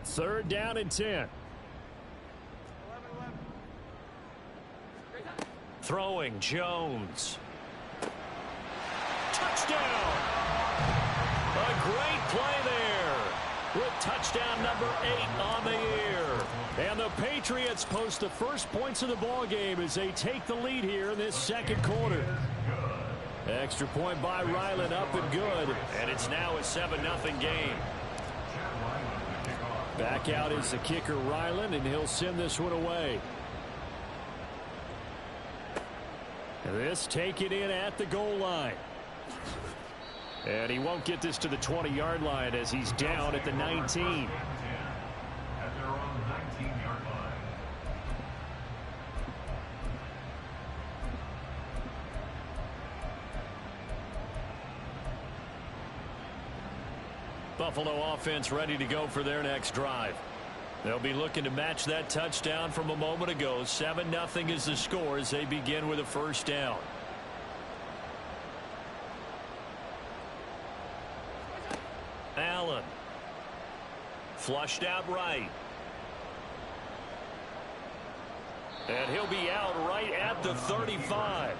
Third down and 10. Throwing Jones. Touchdown! A great play there with touchdown number 8 on the year. And the Patriots post the first points of the ball game as they take the lead here in this 2nd quarter. Extra point by Ryland, up and good. And it's now a 7-0 game. Back out is the kicker Ryland, and he'll send this one away. This taken in at the goal line. And he won't get this to the 20-yard line as he's down at the 19. At their own 19-yard line. Buffalo offense ready to go for their next drive. They'll be looking to match that touchdown from a moment ago. 7-0 is the score as they begin with a first down. Allen. Flushed out right. And he'll be out right at the 35.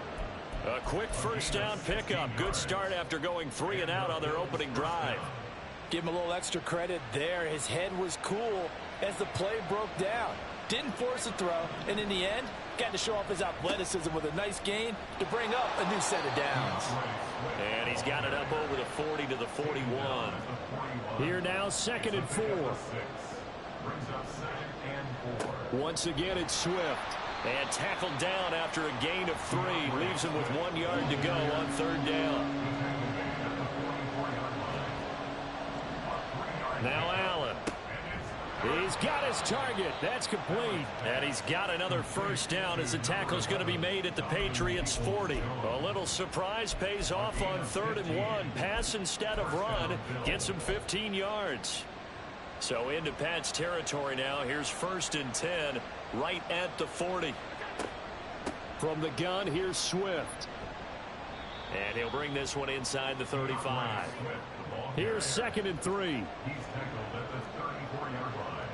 A quick first down pickup. Good start after going 3 and out on their opening drive. Give him a little extra credit there. His head was cool as the play broke down. Didn't force a throw, and in the end, got to show off his athleticism with a nice gain to bring up a new set of downs. And he's got it up over the 40 to the 41. Here now, 2nd and 4. Once again, it's Swift. And tackled down after a gain of 3. Leaves him with 1 yard to go on 3rd down. Now Allen. He's got his target. That's complete. And he's got another first down as the tackle's going to be made at the Patriots 40. A little surprise pays off on 3rd and 1. Pass instead of run. Gets him 15 yards. So into Pat's territory now. Here's 1st and 10 right at the 40. From the gun, here's Swift. And he'll bring this one inside the 35. Here's 2nd and 3. He's tackled at the 34-yard line.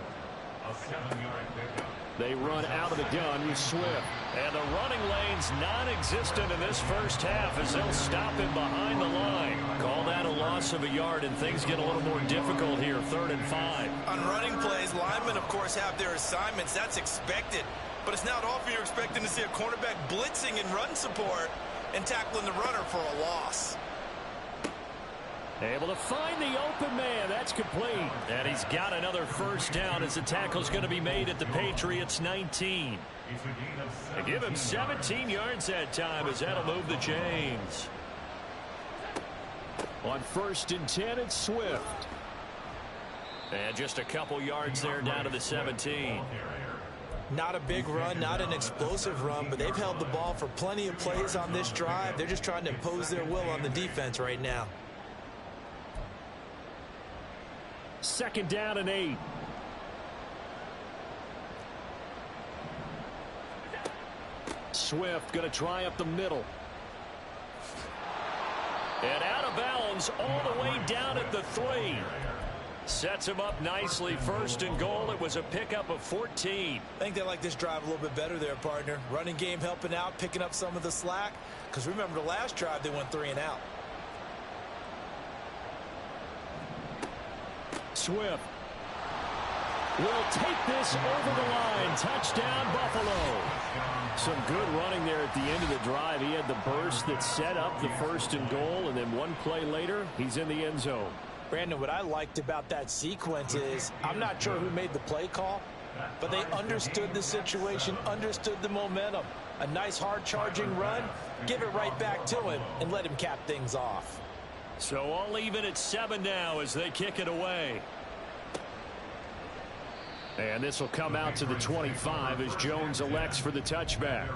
A 7-yard pickup. They run out of the gun with Swift. And the running lane's non-existent in this first half as they'll stop him behind the line. Call that a loss of a yard, and things get a little more difficult here, 3rd and 5. On running plays, linemen, of course, have their assignments. That's expected. But it's not often you're expecting to see a cornerback blitzing in run support and tackling the runner for a loss. Able to find the open man. That's complete. And he's got another first down as the tackle's going to be made at the Patriots 19. They give him 17 yards that time as that'll move the chains. On 1st and 10, it's Swift. And just a couple yards there down to the 17. Not a big run, not an explosive run, but they've held the ball for plenty of plays on this drive. They're just trying to impose their will on the defense right now. 2nd down and 8. Swift going to try up the middle. And out of bounds all the way down at the 3. Sets him up nicely. 1st and goal. It was a pickup of 14. I think they like this drive a little bit better there, partner. Running game helping out, picking up some of the slack. Because remember, the last drive they went 3 and out. Swift will take this over the line. Touchdown, Buffalo. Some good running there at the end of the drive. He had the burst that set up the 1st and goal, and then one play later, he's in the end zone. Brandon, what I liked about that sequence is I'm not sure who made the play call, but they understood the situation, understood the momentum. A nice hard-charging run, give it right back to him, and let him cap things off. So all even at 7 now as they kick it away. And this will come out to the 25 as Jones elects for the touchback.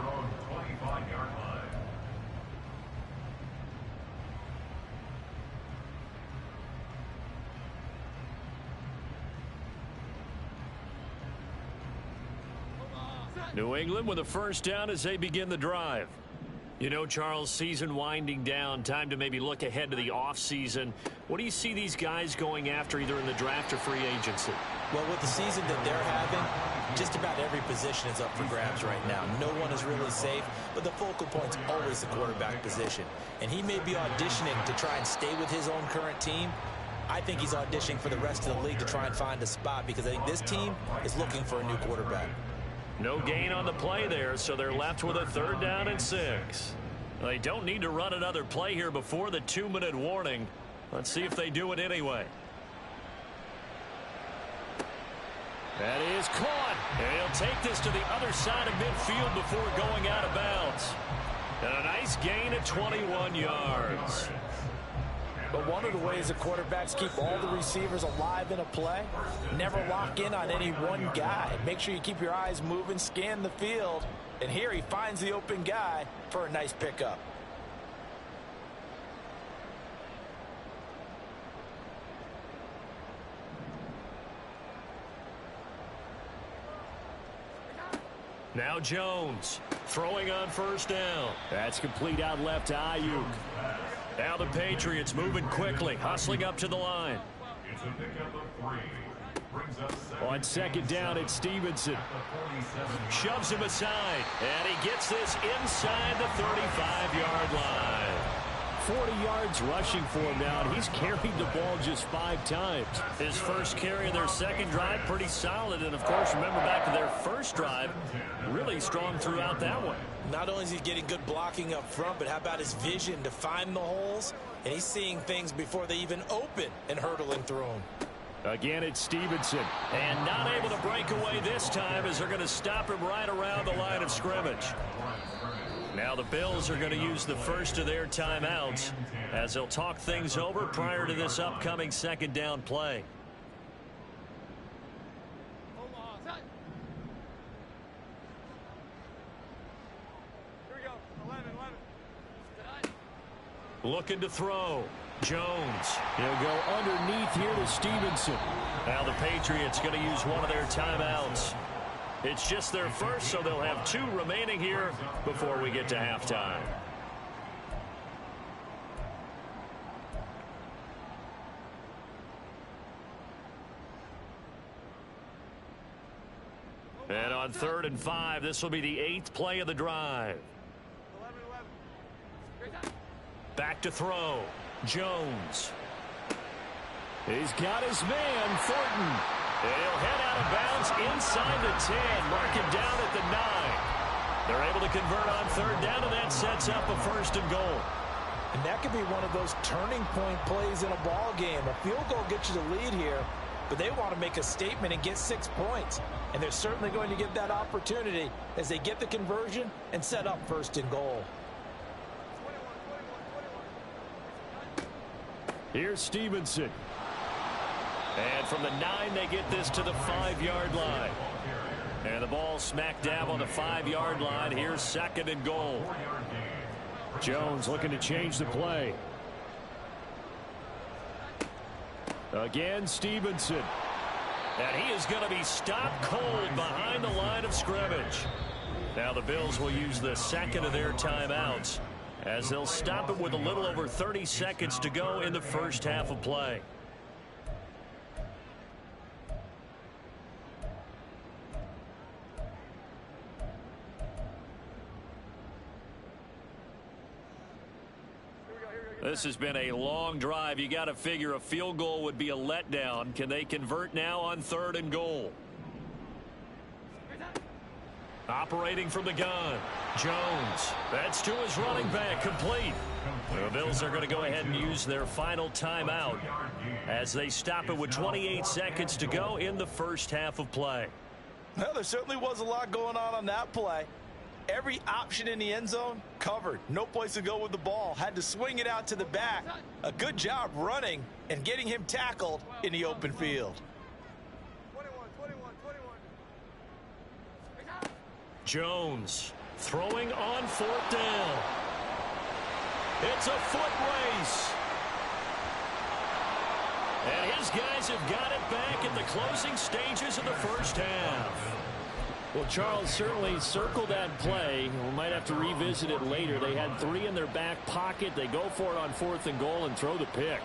New England with a first down as they begin the drive. You know, Charles, season winding down, time to maybe look ahead to the offseason. What do you see these guys going after either in the draft or free agency? Well, with the season that they're having, just about every position is up for grabs right now. No one is really safe, but the focal point's always the quarterback position. And he may be auditioning to try and stay with his own current team. I think he's auditioning for the rest of the league to try and find a spot because I think this team is looking for a new quarterback. No gain on the play there, so they're left with a 3rd down and 6. They don't need to run another play here before the 2-minute warning. Let's see if they do it anyway. That is caught. And he'll take this to the other side of midfield before going out of bounds. And a nice gain of 21 yards. But one of the ways the quarterbacks keep all the receivers alive in a play, never lock in on any one guy. Make sure you keep your eyes moving, scan the field. And here he finds the open guy for a nice pickup. Now Jones throwing on 1st down. That's complete out left to Ayuk. Now the Patriots moving quickly, hustling up to the line. It's a pickup of 3. Brings up 7. On 2nd down, it's Stevenson. Shoves him aside, and he gets this inside the 35-yard line. 40 yards rushing for him now, and he's carried the ball just 5 times. His first carry of their second drive, pretty solid. And, of course, remember back to their first drive, really strong throughout that one. Not only is he getting good blocking up front, but how about his vision to find the holes? And he's seeing things before they even open and hurtling through them. Again, it's Stevenson. And not able to break away this time as they're going to stop him right around the line of scrimmage. Now the Bills are going to use the first of their timeouts as they'll talk things over prior to this upcoming 2nd down play. Looking to throw. Jones. He'll go underneath here to Stevenson. Now the Patriots going to use one of their timeouts. It's just their first, so they'll have 2 remaining here before we get to halftime. And on 3rd and 5, this will be the 8th play of the drive. Back to throw. Jones. He's got his man, Thornton. And he'll head out of bounds inside the 10, marking down at the 9. They're able to convert on 3rd down, and that sets up a 1st and goal. And that could be one of those turning point plays in a ball game. A field goal gets you the lead here, but they want to make a statement and get 6 points. And they're certainly going to get that opportunity as they get the conversion and set up 1st and goal. Here's Stevenson. And from the 9, they get this to the 5-yard line. And the ball smack dab on the 5-yard line. Here's 2nd and goal. Jones looking to change the play. Again, Stevenson. And he is going to be stopped cold behind the line of scrimmage. Now the Bills will use the 2nd of their timeouts, as they'll stop it with a little over 30 seconds to go in the first half of play. This has been a long drive. You got to figure a field goal would be a letdown. Can they convert now on 3rd and goal? Operating from the gun. Jones. That's to his running back. Complete. The Bills are going to go ahead and use their final timeout as they stop it with 28 seconds to go in the first half of play. Well, there certainly was a lot going on that play. Every option in the end zone covered. No place to go with the ball. Had to swing it out to the back. A good job running and getting him tackled in the open field. Jones throwing on 4th down. It's a foot race. And his guys have got it back in the closing stages of the first half. Well, Charles, certainly circle that play. We might have to revisit it later. They had 3 in their back pocket. They go for it on 4th and goal and throw the pick.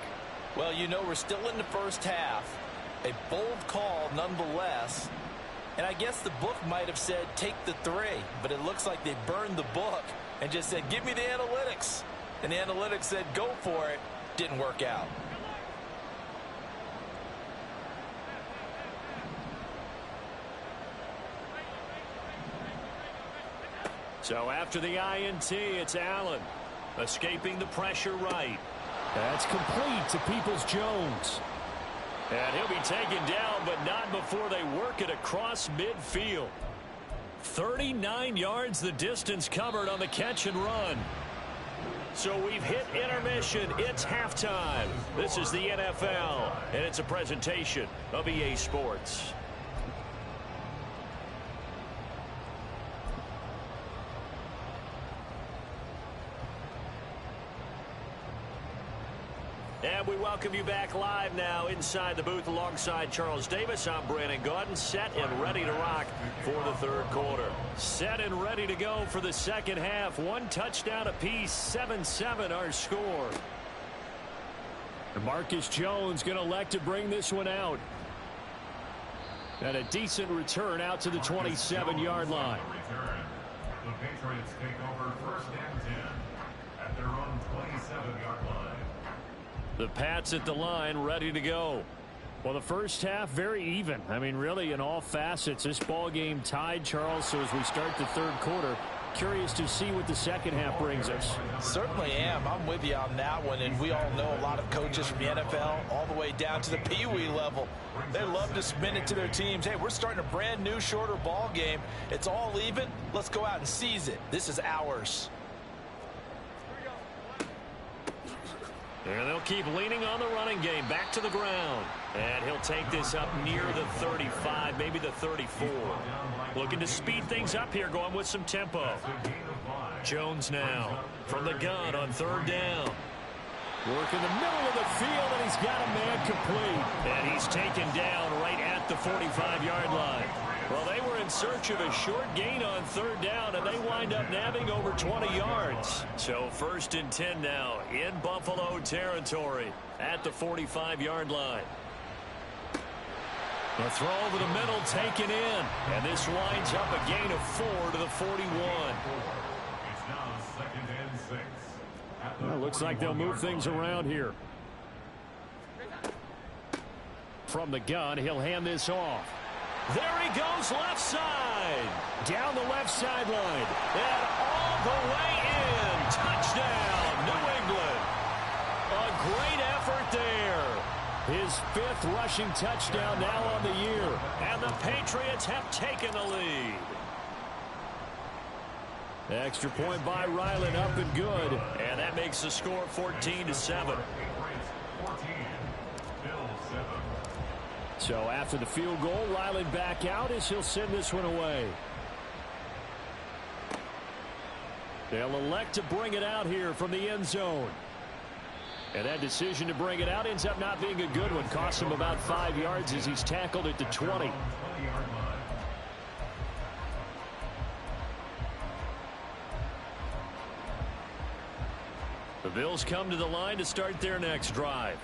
Well, you know, we're still in the first half. A bold call nonetheless. And I guess the book might have said take the 3, but it looks like they burned the book and just said give me the analytics. And the analytics said go for it. Didn't work out. So after the INT, it's Allen escaping the pressure right. That's complete to Peoples-Jones. And he'll be taken down, but not before they work it across midfield. 39 yards the distance covered on the catch and run. So we've hit intermission. It's halftime. This is the NFL, and it's a presentation of EA Sports. And we welcome you back live now inside the booth alongside Charles Davis. I'm Brandon Gaudin, set and ready to rock for the 3rd quarter. Set and ready to go for the second half. 1 touchdown apiece, 7-7 our score. And Marcus Jones going to elect to bring this one out. And a decent return out to the 27-yard line. The Patriots take over 1st and 10 at their own 27-yard line. The Pats at the line, ready to go. Well, the first half, very even. I mean, really, in all facets, this ball game tied, Charles. So as we start the 3rd quarter, curious to see what the second half brings us. Certainly am. I'm with you on that one. And we all know a lot of coaches from the NFL all the way down to the Pee-wee level. They love to spin it to their teams. Hey, we're starting a brand new, shorter ball game. It's all even. Let's go out and seize it. This is ours. And they'll keep leaning on the running game. Back to the ground. And he'll take this up near the 35, maybe the 34. Looking to speed things up here, going with some tempo. Jones now from the gun on 3rd down. Work in the middle of the field, and he's got a man complete. And he's taken down right at the 45-yard line. Well, they were in search of a short gain on 3rd down, and they wind up nabbing over 20 yards. So 1st and 10 now in Buffalo territory at the 45-yard line. The throw over the middle taken in. And this winds up a gain of 4 to the 41. It's now 2nd and 6. Well, looks like they'll move things around here. From the gun, he'll hand this off. There he goes left side. Down the left sideline. And all the way in. Touchdown, New England. A great effort there. His 5th rushing touchdown now on the year. And the Patriots have taken the lead. Extra point by Ryland, up and good. And that makes the score 14-7. So after the field goal, Ryland back out as he'll send this one away. They'll elect to bring it out here from the end zone. And that decision to bring it out ends up not being a good one. Costs him about 5 yards as he's tackled at the 20. The Bills come to the line to start their next drive.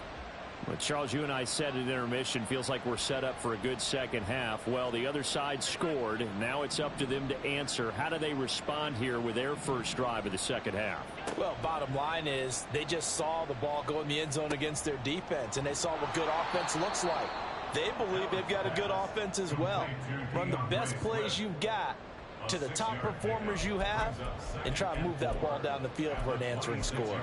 Well, Charles, you and I said at intermission, feels like we're set up for a good second half. Well, the other side scored, and now it's up to them to answer. How do they respond here with their first drive of the second half? Well, bottom line is they just saw the ball go in the end zone against their defense, and they saw what good offense looks like. They believe they've got a good offense as well. Run the best plays you've got to the top performers you have and try to move that ball down the field for an answering score.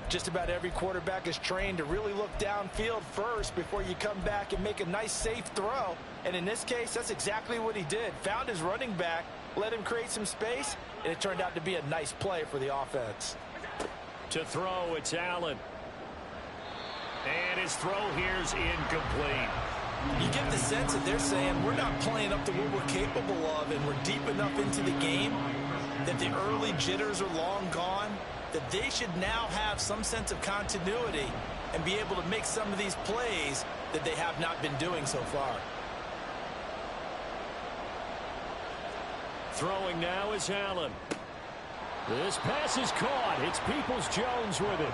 Just about every quarterback is trained to really look downfield first before you come back and make a nice, safe throw. And in this case, that's exactly what he did. Found his running back, let him create some space, and it turned out to be a nice play for the offense. To throw, it's Allen. And his throw here's incomplete. You get the sense that they're saying we're not playing up to what we're capable of, and we're deep enough into the game that the early jitters are long gone, that they should now have some sense of continuity and be able to make some of these plays that they have not been doing so far. Throwing now is Allen. This pass is caught. It's Peoples-Jones with it.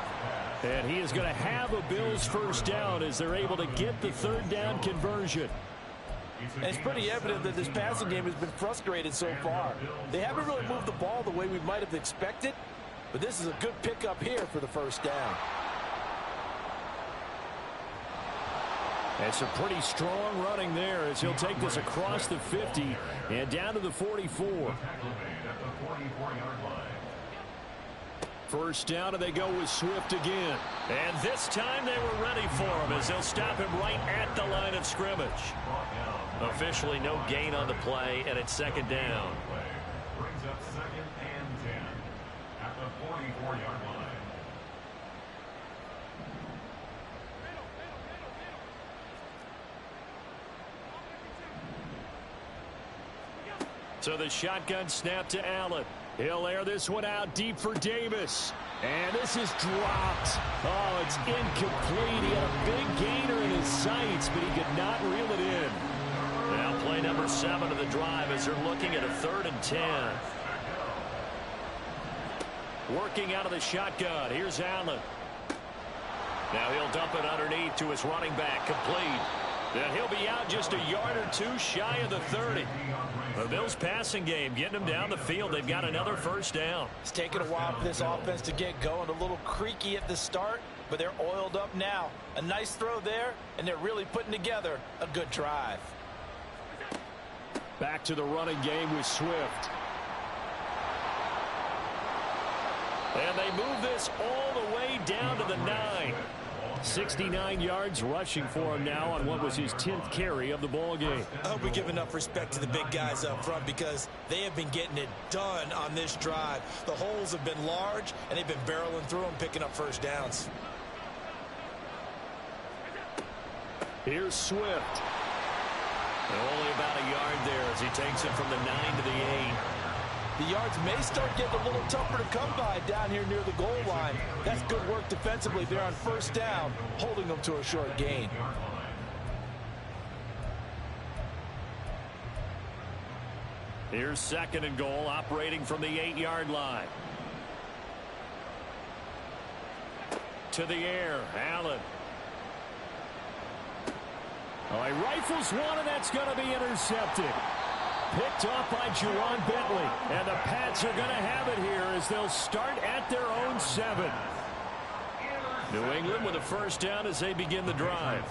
And he is going to have a Bills first down as they're able to get the third down conversion. And it's pretty evident that this passing game has been frustrated so far. They haven't really moved the ball the way we might have expected, but this is a good pickup here for the first down. That's a pretty strong running there as he'll take this across the 50 and down to the 44. First down, and they go with Swift again. And this time they were ready for him as they'll stop him right at the line of scrimmage. Officially no gain on the play, and it's second down. Brings up 2nd and 10 at the 44-yard line. So the shotgun snap to Allen. He'll air this one out deep for Davis. And this is dropped. Oh, it's incomplete. He had a big gainer in his sights, but he could not reel it in. Now play number 7 of the drive as they're looking at a 3rd and 10. Working out of the shotgun. Here's Allen. Now he'll dump it underneath to his running back. Complete. Then he'll be out just a yard or two shy of the 30. The Bills passing game getting them down the field. They've got another first down. It's taken a while for this offense to get going. A little creaky at the start, but they're oiled up now. A nice throw there, and they're really putting together a good drive. Back to the running game with Swift. And they move this all the way down to the 9. 69 yards rushing for him now on what was his 10th carry of the ball game. I hope we give enough respect to the big guys up front because they have been getting it done on this drive. The holes have been large, and they've been barreling through them, picking up first downs. Here's Swift. Only about a yard there as he takes it from the 9 to the 8. The yards may start getting a little tougher to come by down here near the goal line. That's good work defensively there on first down, holding them to a short gain. Here's 2nd and goal, operating from the 8-yard line. To the air, Allen. Oh, he rifles one, and that's going to be intercepted. Picked off by Juwan Bentley. And the Pats are going to have it here as they'll start at their own 7. New England with a first down as they begin the drive.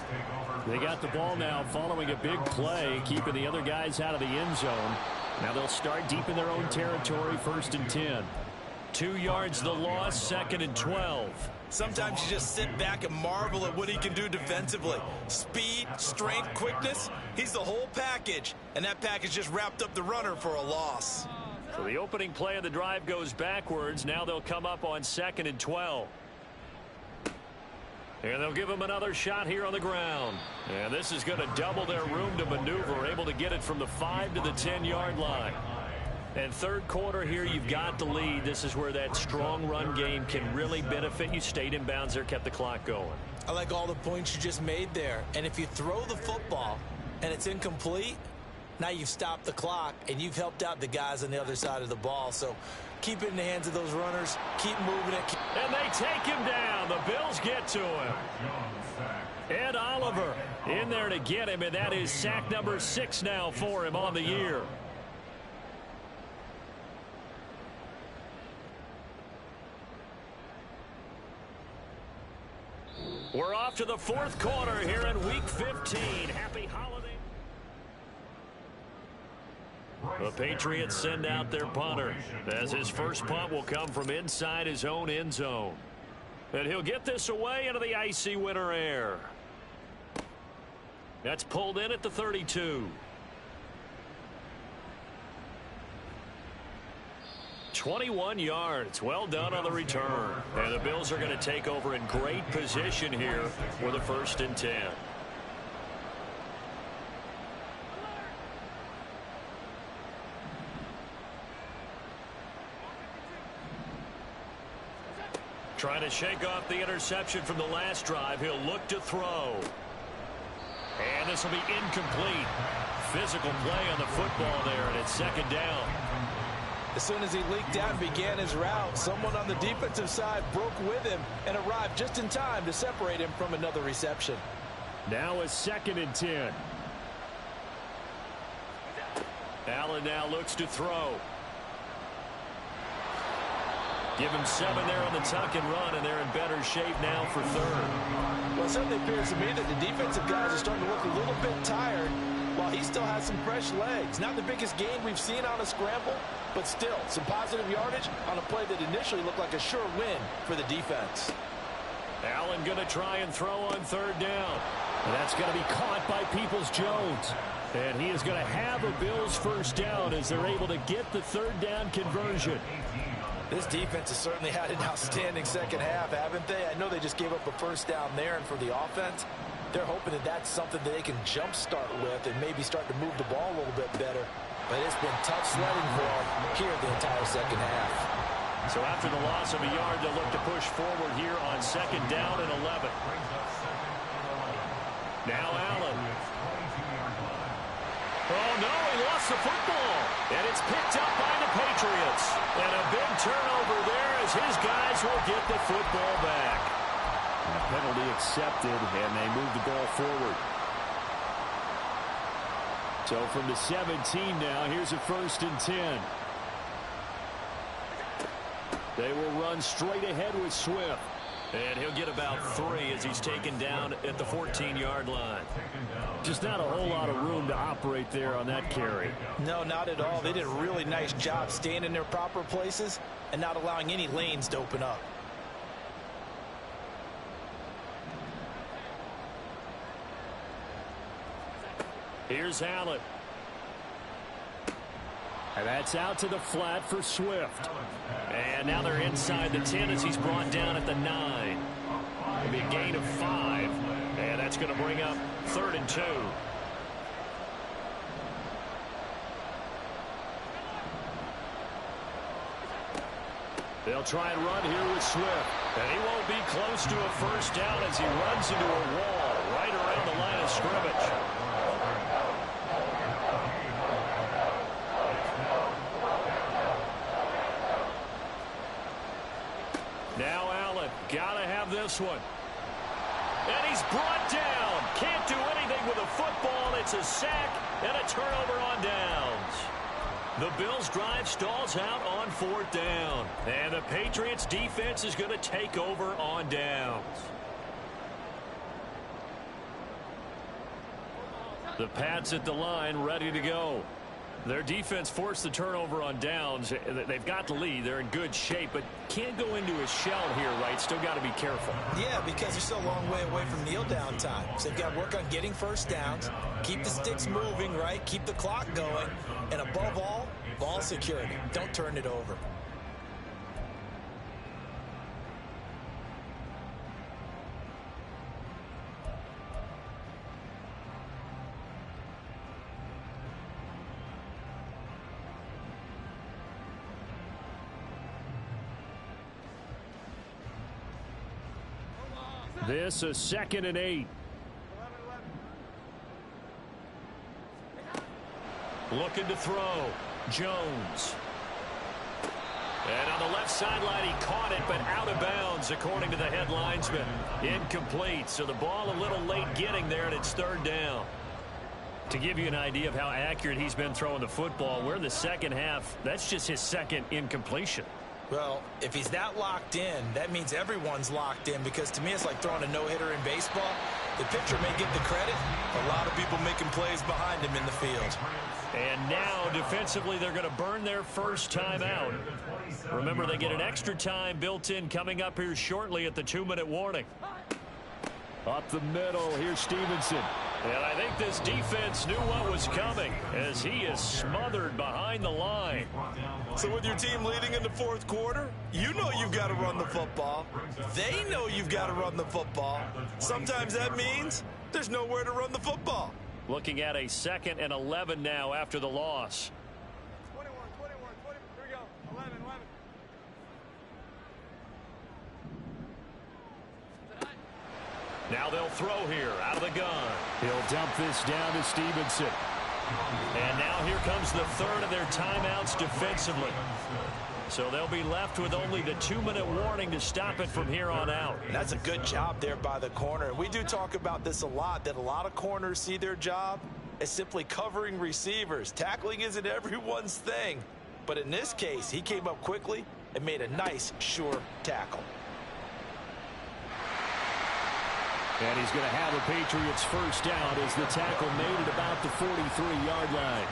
They got the ball now following a big play, keeping the other guys out of the end zone. Now they'll start deep in their own territory, 1st and 10. 2 yards the loss, 2nd and 12. Sometimes you just sit back and marvel at what he can do defensively. Speed, strength, quickness. He's the whole package. And that package just wrapped up the runner for a loss. So the opening play of the drive goes backwards. Now they'll come up on 2nd and 12. And they'll give him another shot here on the ground. And this is going to double their room to maneuver, able to get it from the 5 to the 10-yard line. And third quarter here, you've got the lead. This is where that strong run game can really benefit you. Stayed in bounds there, kept the clock going. I like all the points you just made there. And if you throw the football and it's incomplete, now you've stopped the clock and you've helped out the guys on the other side of the ball. So keep it in the hands of those runners. Keep moving it. And they take him down. The Bills get to him. Ed Oliver in there to get him, and that is sack number 6 now for him on the year. We're off to the 4th quarter here in Week 15. Happy holiday. The Patriots send out their punter as his first punt will come from inside his own end zone. And he'll get this away into the icy winter air. That's pulled in at the 32. 21 yards. Well done on the return. And the Bills are going to take over in great position here for the 1st and 10. Trying to shake off the interception from the last drive. He'll look to throw. And this will be incomplete. Physical play on the football there, and it's 2nd down. As soon as he leaked out and began his route, someone on the defensive side broke with him and arrived just in time to separate him from another reception. Now a 2nd and 10. Allen now looks to throw. Give him 7 there on the tuck and run, and they're in better shape now for 3rd. Well, it certainly appears to me that the defensive guys are starting to look a little bit tired while he still has some fresh legs. Not the biggest gain we've seen on a scramble, but still some positive yardage on a play that initially looked like a sure win for the defense. Allen going to try and throw on 3rd down. And that's going to be caught by Peoples-Jones. And he is going to have a Bills first down as they're able to get the 3rd down conversion. This defense has certainly had an outstanding second half, haven't they? I know they just gave up a first down there, and for the offense, they're hoping that that's something that they can jumpstart with and maybe start to move the ball a little bit better. But it's been tough sledding for them here the entire second half. So after the loss of a yard, they'll look to push forward here on 2nd down and 11. Now Allen. Oh, no, he lost the football. And it's picked up by the Patriots. And a big turnover there as his guys will get the football back. And a penalty accepted, and they move the ball forward. So from the 17 now, here's a 1st and 10. They will run straight ahead with Swift. And he'll get about 3 as he's taken down at the 14-yard line. Just not a whole lot of room to operate there on that carry. No, not at all. They did a really nice job staying in their proper places and not allowing any lanes to open up. Here's Allen. And that's out to the flat for Swift. And now they're inside the 10 as he's brought down at the 9. It'll be a gain of 5. And that's going to bring up 3rd and 2. They'll try and run here with Swift. And he won't be close to a first down as he runs into a wall right around the line of scrimmage. Now Allen, gotta have this one. And he's brought down. Can't do anything with a football. It's a sack and a turnover on downs. The Bills' drive stalls out on 4th down. And the Patriots' defense is going to take over on downs. The Pats at the line, ready to go. Their defense forced the turnover on downs. They've got the lead. They're in good shape, but can't go into a shell here, right? Still got to be careful. Yeah, because they're still a long way away from kneel down time. So they've got to work on getting first downs, keep the sticks moving, right? Keep the clock going, and above all, ball security. Don't turn it over. This is 2nd and 8. Looking to throw. Jones. And on the left sideline, he caught it, but out of bounds, according to the head linesman. Incomplete, so the ball a little late getting there, and it's 3rd down. To give you an idea of how accurate he's been throwing the football, we're in the second half. That's just his 2nd incompletion. Well, if he's that locked in, that means everyone's locked in, because to me it's like throwing a no-hitter in baseball. The pitcher may get the credit. A lot of people making plays behind him in the field. And now, defensively, they're going to burn their first time out. Remember, they get an extra time built in coming up here shortly at the 2-minute warning. Up the middle, here's Stevenson. And I think this defense knew what was coming as he is smothered behind the line. So with your team leading in the 4th quarter, you know you've got to run the football. They know you've got to run the football. Sometimes that means there's nowhere to run the football. Looking at a 2nd and 11 now after the loss. 21, here we go, 11. Now they'll throw here out of the gun. He'll dump this down to Stevenson. And now here comes the 3rd of their timeouts defensively. So they'll be left with only the 2-minute warning to stop it from here on out. And that's a good job there by the corner. And we do talk about this a lot, that a lot of corners see their job as simply covering receivers. Tackling isn't everyone's thing. But in this case, he came up quickly and made a nice, sure tackle. And he's going to have a Patriots first down as the tackle made at about the 43-yard line.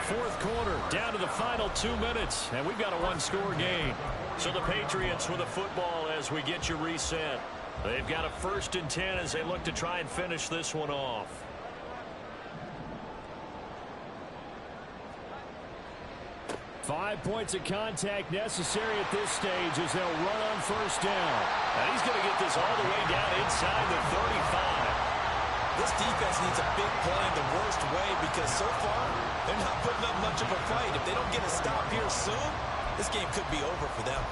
4th quarter, down to the final 2 minutes, and we've got a 1-score game. So the Patriots with the football as we get you reset. They've got a 1st and 10 as they look to try and finish this one off. Five points of contact necessary at this stage as they'll run on first down. And he's going to get this all the way down inside the 35. This defense needs a big play in the worst way, because so far they're not putting up much of a fight. If they don't get a stop here soon, this game could be over for them.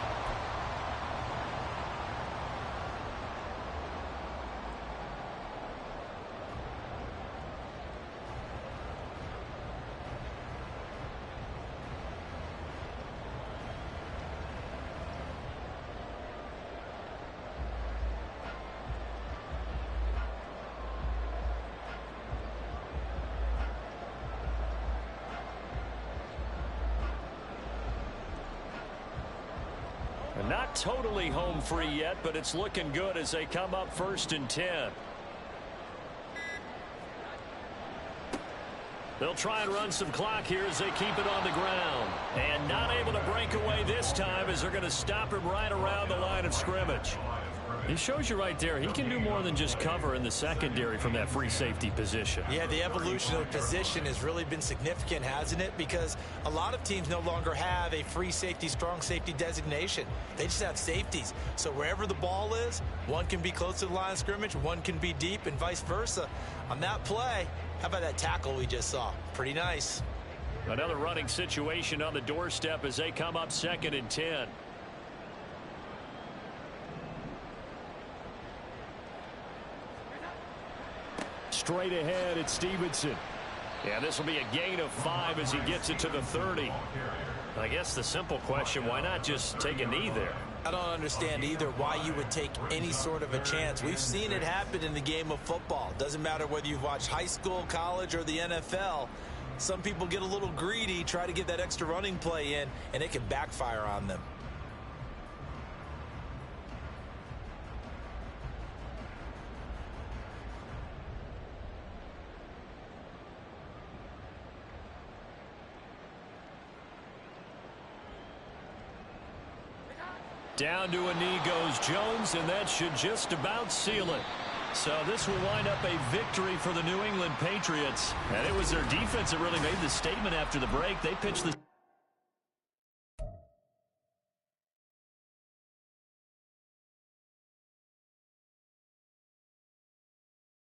Not totally home free yet, but it's looking good as they come up 1st and 10. They'll try and run some clock here as they keep it on the ground. And not able to break away this time as they're going to stop him right around the line of scrimmage. He shows you right there, he can do more than just cover in the secondary from that free safety position. Yeah, the evolution of position has really been significant, hasn't it? Because a lot of teams no longer have a free safety, strong safety designation. They just have safeties. So wherever the ball is, one can be close to the line of scrimmage, one can be deep, and vice versa. On that play, how about that tackle we just saw? Pretty nice. Another running situation on the doorstep as they come up 2nd and 10. Straight ahead, it's Stevenson. Yeah, this will be a gain of 5 as he gets it to the 30. I guess the simple question, why not just take a knee there? I don't understand either why you would take any sort of a chance. We've seen it happen in the game of football. Doesn't matter whether you've watched high school, college, or the NFL. Some people get a little greedy, try to get that extra running play in, and it can backfire on them. Down to a knee goes Jones, and that should just about seal it. So this will wind up a victory for the New England Patriots. And it was their defense that really made the statement after the break. They pitched the